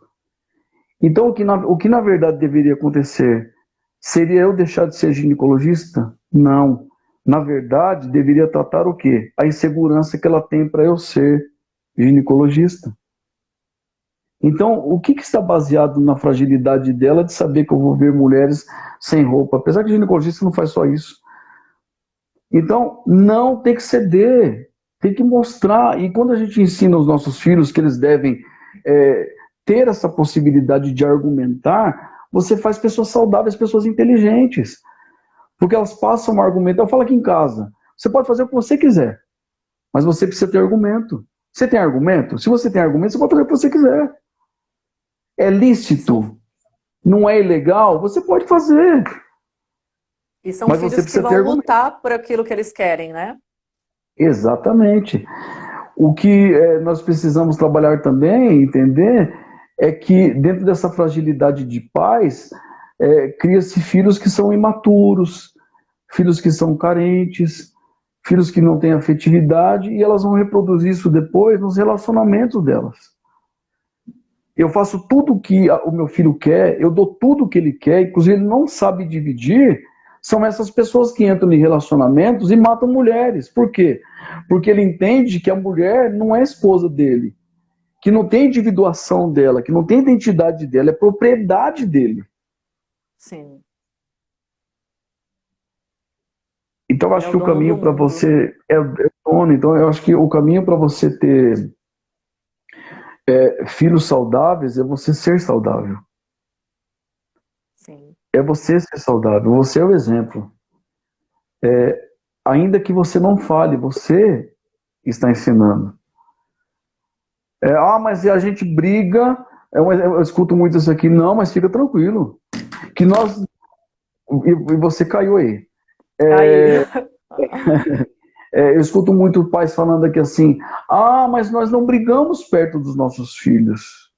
Speaker 2: Então, o que na verdade deveria acontecer? Seria eu deixar de ser ginecologista? Não. Na verdade, deveria tratar o quê? A insegurança que ela tem para eu ser ginecologista. Então, o que está baseado na fragilidade dela de saber que eu vou ver mulheres sem roupa? Apesar que ginecologista não faz só isso. Então, não tem que ceder, tem que mostrar. E quando a gente ensina os nossos filhos que eles devem ter essa possibilidade de argumentar, você faz pessoas saudáveis, pessoas inteligentes. Porque elas passam um argumento. Eu falo aqui em casa, você pode fazer o que você quiser, mas você precisa ter argumento. Você tem argumento? Se você tem argumento, você pode fazer o que você quiser. É
Speaker 1: São,
Speaker 2: lícito? Não é ilegal? Você pode fazer,
Speaker 1: e são
Speaker 2: mas você
Speaker 1: filhos que
Speaker 2: precisa ter
Speaker 1: vão
Speaker 2: argumento.
Speaker 1: lutar por aquilo que eles querem, né?
Speaker 2: Exatamente. O que nós precisamos trabalhar também, entender, é que dentro dessa fragilidade de pais, cria-se filhos que são imaturos, filhos que são carentes, filhos que não têm afetividade, e elas vão reproduzir isso depois nos relacionamentos delas. Eu faço tudo o que o meu filho quer, eu dou tudo o que ele quer, inclusive ele não sabe dividir. São essas pessoas que entram em relacionamentos e matam mulheres. Por quê? Porque ele entende que a mulher não é esposa dele, que não tem individuação dela, que não tem identidade dela, é propriedade dele.
Speaker 1: Sim.
Speaker 2: Então, eu
Speaker 1: Ele
Speaker 2: acho
Speaker 1: é o
Speaker 2: que o
Speaker 1: dono do
Speaker 2: caminho para
Speaker 1: mundo.
Speaker 2: você é o dono. Então, eu acho que o caminho para você ter filhos saudáveis é você ser saudável.
Speaker 1: Sim.
Speaker 2: É você ser saudável. Você é o exemplo. Ainda que você não fale, você está ensinando. Mas a gente briga. Eu escuto muito isso aqui. Não, mas fica tranquilo. Que nós. E você caiu aí.
Speaker 1: Aí,
Speaker 2: Eu escuto muito pais falando aqui assim: mas nós não brigamos perto dos nossos filhos.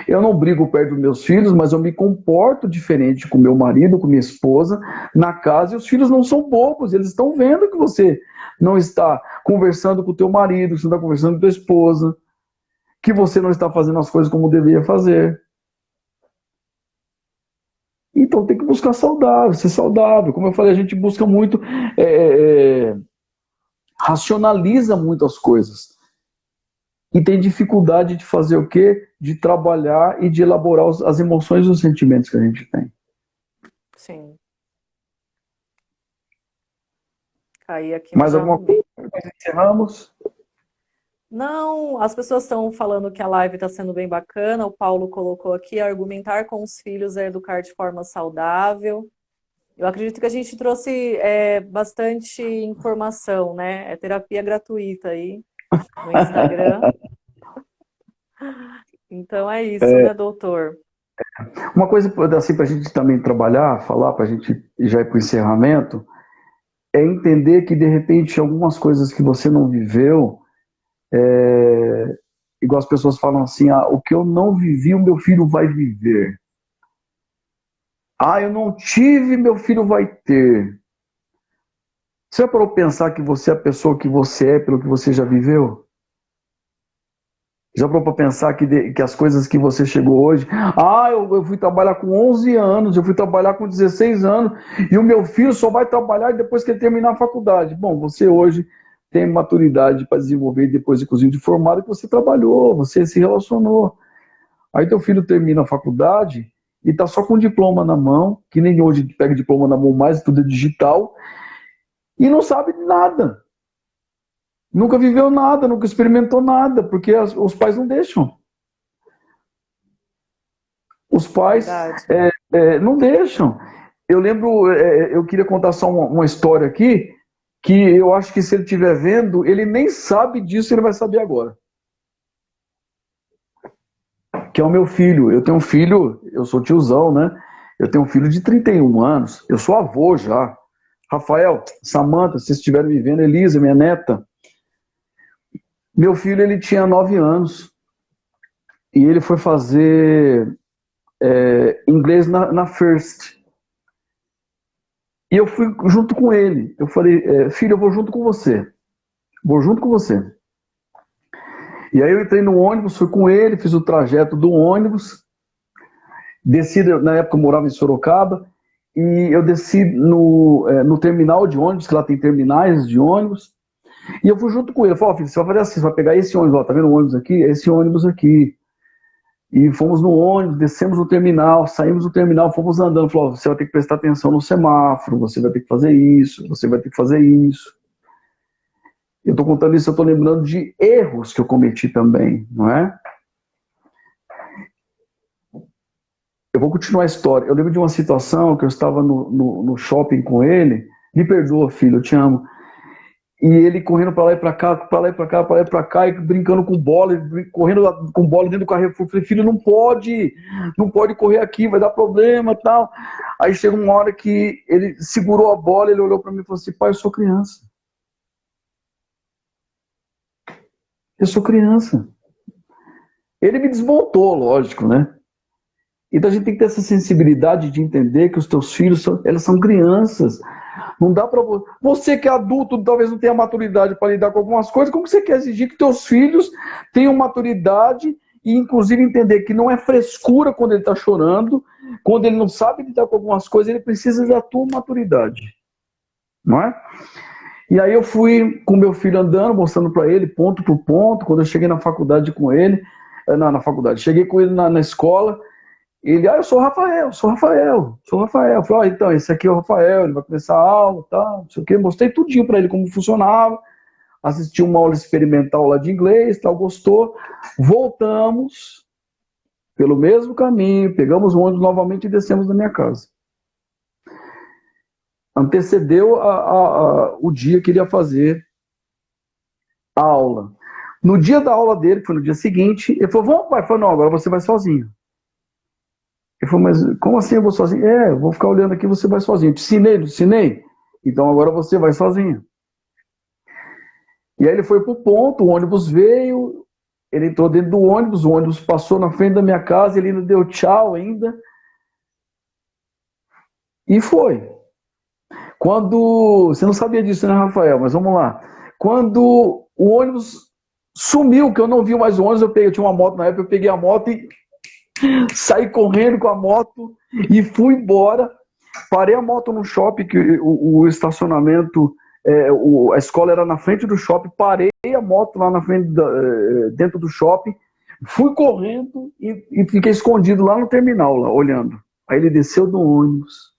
Speaker 2: Eu não brigo perto dos meus filhos, mas eu me comporto diferente com meu marido, com minha esposa, na casa, e os filhos não são bobos, eles estão vendo que você não está conversando com o teu marido, que você não está conversando com tua esposa, que você não está fazendo as coisas como deveria fazer. Então tem que buscar saudável, ser saudável. Como eu falei, a gente busca muito, é, é, é, racionaliza muito as coisas. E tem dificuldade de fazer o quê? De trabalhar e de elaborar as emoções e os sentimentos que a gente tem.
Speaker 1: sim. Caí aqui, mas
Speaker 2: Mais
Speaker 1: já
Speaker 2: alguma coisa?
Speaker 1: arrumei.
Speaker 2: Nós encerramos?
Speaker 1: Não, as pessoas estão falando que a live está sendo bem bacana. O Paulo colocou aqui: argumentar com os filhos é educar de forma saudável. Eu acredito que a gente trouxe bastante informação, né? É terapia gratuita aí no Instagram. Então é isso, né, doutor?
Speaker 2: Uma coisa assim para a gente também trabalhar, falar, para a gente já ir para o encerramento, é entender que de repente algumas coisas que você não viveu, igual as pessoas falam assim, o que eu não vivi, o meu filho vai viver. Eu não tive, meu filho vai ter. Você parou para pensar que você é a pessoa que você é pelo que você já viveu? Já parou para pensar que as coisas que você chegou hoje... eu fui trabalhar com 11 anos, eu fui trabalhar com 16 anos, e o meu filho só vai trabalhar depois que ele terminar a faculdade. Bom, você hoje tem maturidade para desenvolver depois, inclusive, de formado, que você trabalhou, você se relacionou. Aí teu filho termina a faculdade e está só com o diploma na mão, que nem hoje pega diploma na mão mais, tudo é digital, e não sabe nada. Nunca viveu nada, nunca experimentou nada, porque os pais não deixam. Os pais
Speaker 1: Verdade.
Speaker 2: não deixam. Eu lembro, eu queria contar só uma história aqui, que eu acho que se ele estiver vendo, ele nem sabe disso, ele vai saber agora. Que é o meu filho. Eu tenho um filho, eu sou tiozão, né? Eu tenho um filho de 31 anos, eu sou avô já. Rafael, Samanta, se vocês estiverem me vendo, Elisa, minha neta. Meu filho, ele tinha 9 anos e ele foi fazer inglês na First. E eu fui junto com ele. Eu falei, filho, eu vou junto com você. Vou junto com você. E aí eu entrei no ônibus, fui com ele, fiz o trajeto do ônibus. Desci, na época eu morava em Sorocaba, e eu desci no terminal de ônibus, que lá tem terminais de ônibus. E eu fui junto com ele. Eu falei, filho, você vai fazer assim, você vai pegar esse ônibus, ó, tá vendo o ônibus aqui? Esse ônibus aqui. E fomos no ônibus, descemos no terminal, saímos do terminal, fomos andando. Falou, você vai ter que prestar atenção no semáforo, você vai ter que fazer isso, você vai ter que fazer isso. Eu estou contando isso, eu estou lembrando de erros que eu cometi também, não é? eu vou continuar a história. Eu lembro de uma situação que eu estava no shopping com ele. Me perdoa, filho, eu te amo. E ele correndo para lá e para cá, para lá e para cá, para lá e para cá, e brincando com bola, correndo com bola dentro do Carrefour. Eu falei, filho, não pode correr aqui, vai dar problema, tal. Aí chega uma hora que ele segurou a bola, ele olhou para mim e falou assim, pai, eu sou criança. Eu sou criança. Ele me desmontou, lógico, né? Então a gente tem que ter essa sensibilidade de entender que os teus filhos elas são crianças. Não dá para você que é adulto, talvez não tenha maturidade para lidar com algumas coisas, como você quer exigir que teus filhos tenham maturidade e inclusive entender que não é frescura quando ele está chorando, quando ele não sabe lidar com algumas coisas, ele precisa da tua maturidade, não é? E aí eu fui com meu filho andando, mostrando para ele ponto por ponto. Quando eu cheguei na faculdade com ele, na faculdade, cheguei com ele na escola. Ele, eu sou o Rafael, sou o Rafael, sou o Rafael. Eu falei, então, esse aqui é o Rafael, ele vai começar a aula, tá, não sei o quê. Mostrei tudinho para ele como funcionava, assisti uma aula experimental lá de inglês, tal, gostou. Voltamos pelo mesmo caminho, pegamos o ônibus novamente e descemos na minha casa. Antecedeu o dia que ele ia fazer a aula. No dia da aula dele, que foi no dia seguinte, ele falou, vamos, pai? Eu falei, não, agora você vai sozinho. Ele falou, mas como assim eu vou sozinho? Eu vou ficar olhando aqui, você vai sozinho. Te ensinei? Então agora você vai sozinho. E aí ele foi pro ponto, o ônibus veio, ele entrou dentro do ônibus, o ônibus passou na frente da minha casa, ele ainda deu tchau ainda. E foi. Quando, você não sabia disso, né, Rafael? Mas vamos lá. Quando o ônibus sumiu, que eu não vi mais o ônibus, eu tinha uma moto na época, eu peguei a moto e saí correndo com a moto e fui embora. Parei a moto no shopping, que o estacionamento, a escola era na frente do shopping, parei a moto lá na frente, dentro do shopping, fui correndo e fiquei escondido lá no terminal, lá, olhando. Aí ele desceu do ônibus.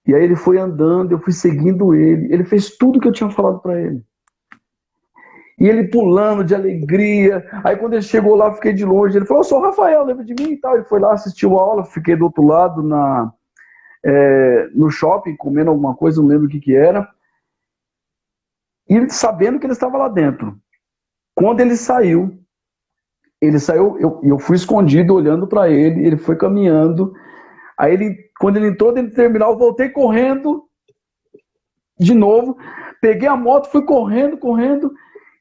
Speaker 2: E aí ele foi andando, eu fui seguindo ele. Ele fez tudo que eu tinha falado para ele. E ele pulando de alegria. Aí quando ele chegou lá, eu fiquei de longe. Ele falou, eu sou o Rafael, lembra de mim e tal. Ele foi lá, assistiu a aula, fiquei do outro lado no shopping, comendo alguma coisa, não lembro o que era. E ele sabendo que ele estava lá dentro. Quando ele saiu, eu fui escondido olhando para ele, ele foi caminhando. Aí quando ele entrou dentro do terminal, eu voltei correndo de novo, peguei a moto, fui correndo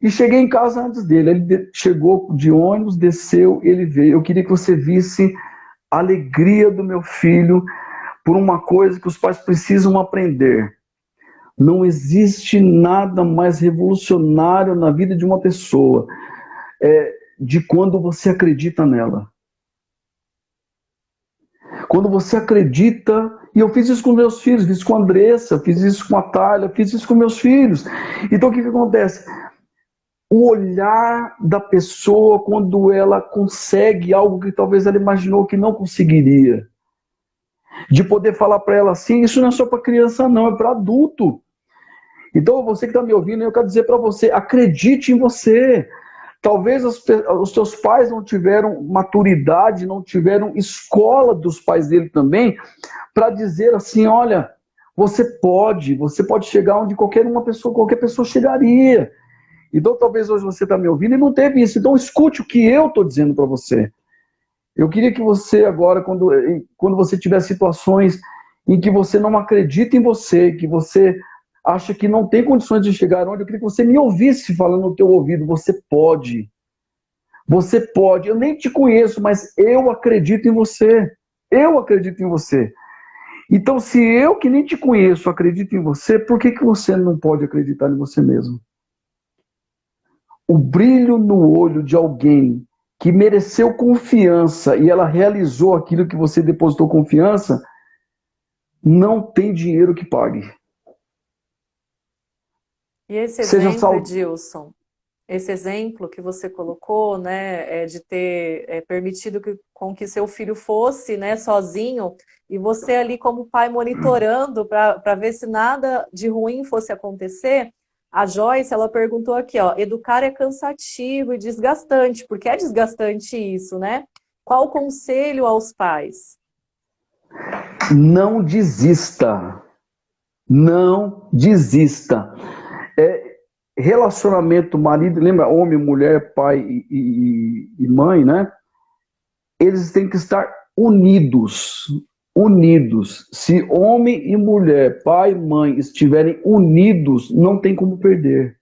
Speaker 2: e cheguei em casa antes dele. Ele chegou de ônibus, desceu, ele veio. Eu queria que você visse a alegria do meu filho por uma coisa que os pais precisam aprender. Não existe nada mais revolucionário na vida de uma pessoa de quando você acredita nela. Quando você acredita, e eu fiz isso com meus filhos, fiz isso com a Andressa, fiz isso com a Thalia, fiz isso com meus filhos. Então o que acontece? O olhar da pessoa quando ela consegue algo que talvez ela imaginou que não conseguiria. De poder falar para ela assim, isso não é só para criança não, é para adulto. Então você que está me ouvindo, eu quero dizer para você, acredite em você. Talvez os teus pais não tiveram maturidade, não tiveram escola dos pais dele também, para dizer assim, olha, você pode chegar onde qualquer pessoa chegaria. Então talvez hoje você está me ouvindo e não teve isso. Então escute o que eu estou dizendo para você. Eu queria que você agora, quando você tiver situações em que você não acredita em você, que você acha que não tem condições de chegar onde, eu queria que você me ouvisse falando no teu ouvido, você pode. Você pode. Eu nem te conheço, mas eu acredito em você. Eu acredito em você. Então, se eu que nem te conheço acredito em você, por que você não pode acreditar em você mesmo? O brilho no olho de alguém que mereceu confiança e ela realizou aquilo que você depositou confiança, não tem dinheiro que pague.
Speaker 1: E esse
Speaker 2: Seja
Speaker 1: exemplo,
Speaker 2: saudável.
Speaker 1: Edilson, esse exemplo que você colocou, né, de ter permitido com que seu filho fosse, né, sozinho, e você ali como pai monitorando para ver se nada de ruim fosse acontecer, a Joyce, ela perguntou aqui, ó, educar é cansativo e desgastante, porque é desgastante isso, né? Qual o conselho aos pais?
Speaker 2: Não desista. Não desista. Relacionamento marido, lembra, homem, mulher, pai e mãe, né? Eles têm que estar unidos. Unidos. Se homem e mulher, pai e mãe estiverem unidos, não tem como perder.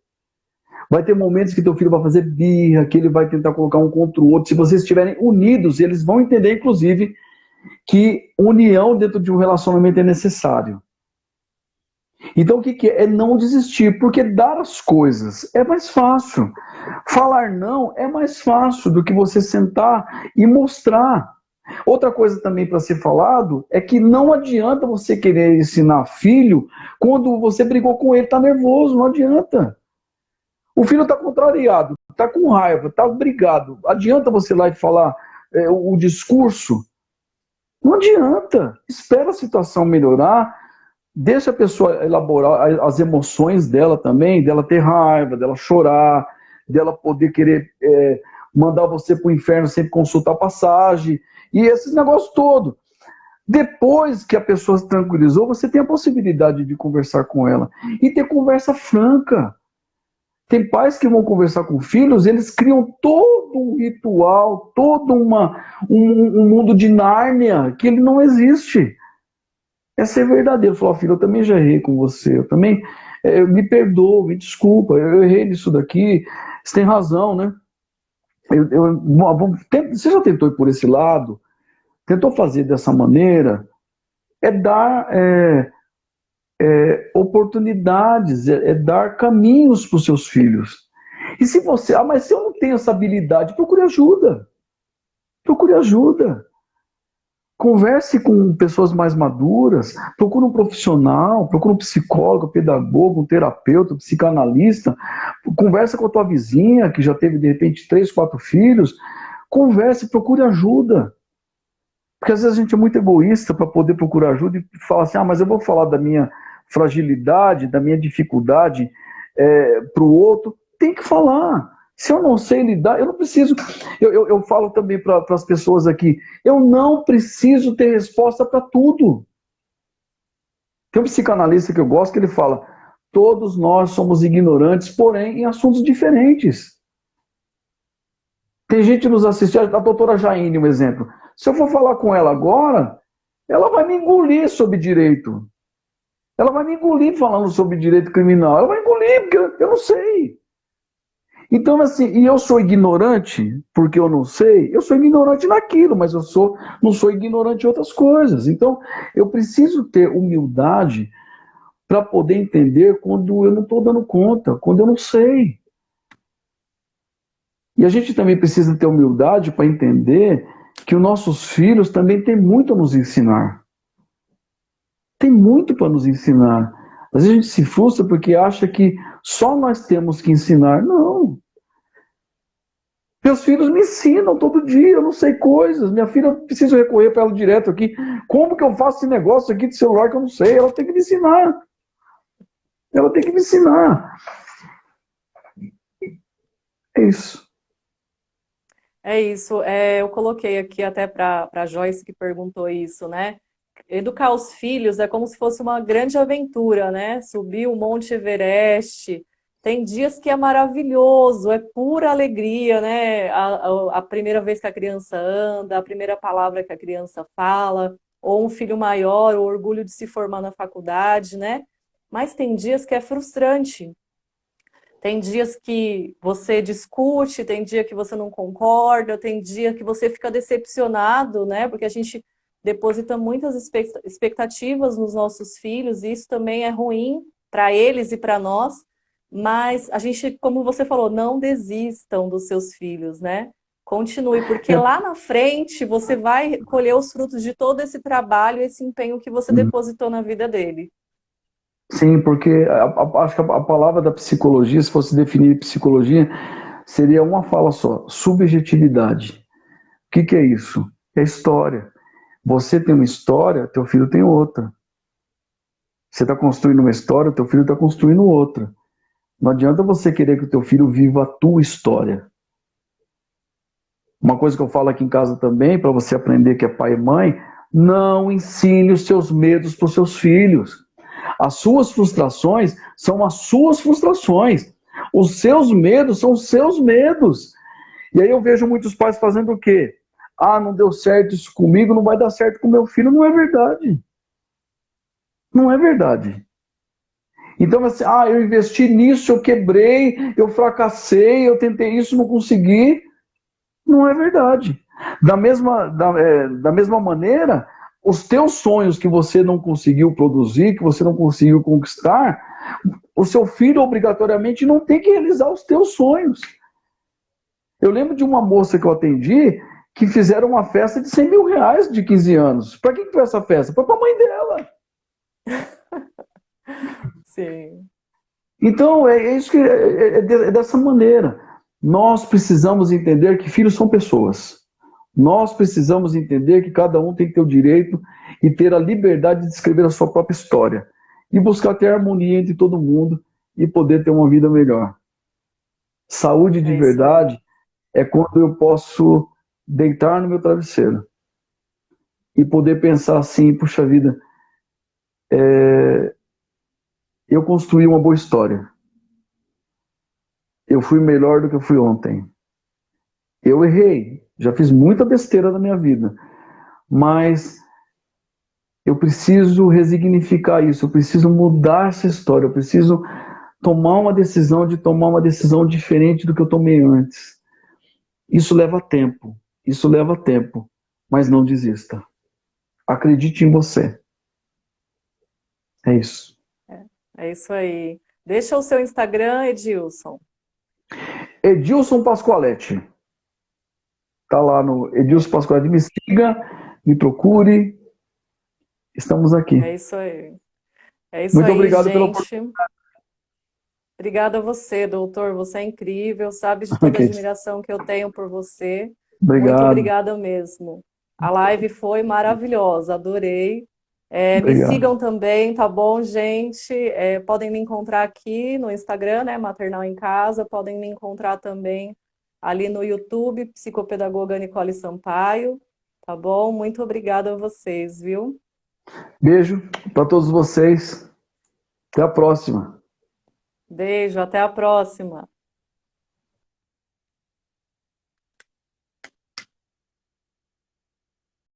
Speaker 2: Vai ter momentos que teu filho vai fazer birra, que ele vai tentar colocar um contra o outro. Se vocês estiverem unidos, eles vão entender, inclusive, que união dentro de um relacionamento é necessário. Então, o que é? É não desistir, porque dar as coisas é mais fácil. Falar não é mais fácil do que você sentar e mostrar. Outra coisa também para ser falado é que não adianta você querer ensinar filho quando você brigou com ele, está nervoso, não adianta. O filho está contrariado, está com raiva, está brigado. Adianta você ir lá e falar o discurso? Não adianta. Espera a situação melhorar. Deixa a pessoa elaborar as emoções dela também, dela ter raiva, dela chorar, dela poder querer mandar você para o inferno sem consultar passagem, e esses negócios todos. Depois que a pessoa se tranquilizou, você tem a possibilidade de conversar com ela. E ter conversa franca. Tem pais que vão conversar com filhos, eles criam todo um ritual, todo um mundo de Nárnia, que ele não existe. É ser verdadeiro. Falar, filho, eu também já errei com você, eu também me perdoa, me desculpa, eu errei nisso daqui, você tem razão, né? Você já tentou ir por esse lado? Tentou fazer dessa maneira? É dar oportunidades, é dar caminhos para os seus filhos. E se você, mas se eu não tenho essa habilidade, procure ajuda. Procure ajuda. Converse com pessoas mais maduras, procure um profissional, procure um psicólogo, pedagogo, um terapeuta, um psicanalista, conversa com a tua vizinha, que já teve, de repente, 3, 4 filhos, converse, procure ajuda. Porque às vezes a gente é muito egoísta para poder procurar ajuda e falar assim, mas eu vou falar da minha fragilidade, da minha dificuldade para o outro. Tem que falar. Se eu não sei lidar, eu não preciso. Eu falo também para as pessoas aqui, eu não preciso ter resposta para tudo. Tem um psicanalista que eu gosto que ele fala, todos nós somos ignorantes, porém em assuntos diferentes. Tem gente nos assistindo, a doutora Jaine, um exemplo. Se eu for falar com ela agora, ela vai me engolir sobre direito. Ela vai me engolir falando sobre direito criminal. Ela vai engolir, porque eu não sei. Então, assim, e eu sou ignorante porque eu não sei? Eu sou ignorante naquilo, mas não sou ignorante em outras coisas. Então, eu preciso ter humildade para poder entender quando eu não estou dando conta, quando eu não sei. E a gente também precisa ter humildade para entender que os nossos filhos também têm muito a nos ensinar. Tem muito para nos ensinar. Às vezes a gente se frustra porque acha que só nós temos que ensinar. Não. Meus filhos me ensinam todo dia, eu não sei coisas. Minha filha, eu preciso recorrer para ela direto aqui. Como que eu faço esse negócio aqui de celular que eu não sei? Ela tem que me ensinar. Ela tem que me ensinar. É isso.
Speaker 1: É isso. Eu coloquei aqui até para a Joyce que perguntou isso, né? Educar os filhos é como se fosse uma grande aventura, né? Subir o Monte Everest. Tem dias que é maravilhoso, é pura alegria, né? A primeira vez que a criança anda, a primeira palavra que a criança fala, ou um filho maior, o orgulho de se formar na faculdade, né? Mas tem dias que é frustrante. Tem dias que você discute, tem dia que você não concorda, tem dia que você fica decepcionado, né? Porque a gente deposita muitas expectativas nos nossos filhos, e isso também é ruim para eles e para nós. Mas a gente, como você falou, não desistam dos seus filhos, né? Continue, porque lá na frente você vai colher os frutos de todo esse trabalho, esse empenho que você depositou na vida dele.
Speaker 2: Sim, porque acho que a palavra da psicologia, se fosse definir psicologia, seria uma fala só: subjetividade. O que é isso? É história. Você tem uma história, teu filho tem outra. Você está construindo uma história, teu filho está construindo outra. Não adianta você querer que o teu filho viva a tua história. Uma coisa que eu falo aqui em casa também, para você aprender que é pai e mãe, não ensine os seus medos para os seus filhos. As suas frustrações são as suas frustrações. Os seus medos são os seus medos. E aí eu vejo muitos pais fazendo o quê? Ah, não deu certo isso comigo, não vai dar certo com meu filho. Não é verdade. Não é verdade. Então, assim, ah, eu investi nisso, eu quebrei, eu fracassei, eu tentei isso, não consegui. Não é verdade. Da mesma maneira, os teus sonhos que você não conseguiu produzir, que você não conseguiu conquistar, o seu filho obrigatoriamente não tem que realizar os teus sonhos. Eu lembro de uma moça que eu atendi que fizeram uma festa de 100 mil reais de 15 anos. Para que foi essa festa? Foi para a mãe dela.
Speaker 1: Sim,
Speaker 2: Então, é isso que é dessa maneira. Nós precisamos entender que filhos são pessoas. Nós precisamos entender que cada um tem que ter o direito e ter a liberdade de escrever a sua própria história. E buscar ter harmonia entre todo mundo e poder ter uma vida melhor. Saúde de
Speaker 1: é isso aí.
Speaker 2: verdade é quando eu posso deitar no meu travesseiro e poder pensar assim, puxa vida, eu construí uma boa história. Eu fui melhor do que eu fui ontem. Eu errei, já fiz muita besteira na minha vida, mas eu preciso resignificar isso, eu preciso mudar essa história, eu preciso tomar uma decisão diferente do que eu tomei antes. Isso leva tempo, mas não desista. Acredite em você. É isso.
Speaker 1: É, é isso aí. Deixa o seu Instagram, Edilson.
Speaker 2: Edilson Pascoaletti. Tá lá no
Speaker 1: É,
Speaker 2: Edilson Pascoaletti. Me siga, me procure. Estamos aqui.
Speaker 1: é isso aí. É isso
Speaker 2: Muito
Speaker 1: aí,
Speaker 2: obrigado pela
Speaker 1: gente.
Speaker 2: oportunidade.
Speaker 1: Obrigada a você, doutor. Você é incrível, sabe de toda a admiração que eu tenho por você. Muito
Speaker 2: Obrigado.
Speaker 1: obrigada mesmo. A live foi maravilhosa, adorei. Me
Speaker 2: Obrigado.
Speaker 1: sigam também, tá bom, gente? Podem me encontrar aqui no Instagram, né? Maternal em Casa. Podem me encontrar também ali no YouTube, Psicopedagoga Nicole Sampaio. Tá bom? Muito obrigada a vocês, viu?
Speaker 2: Beijo para todos vocês. Até a próxima.
Speaker 1: Beijo, até a próxima.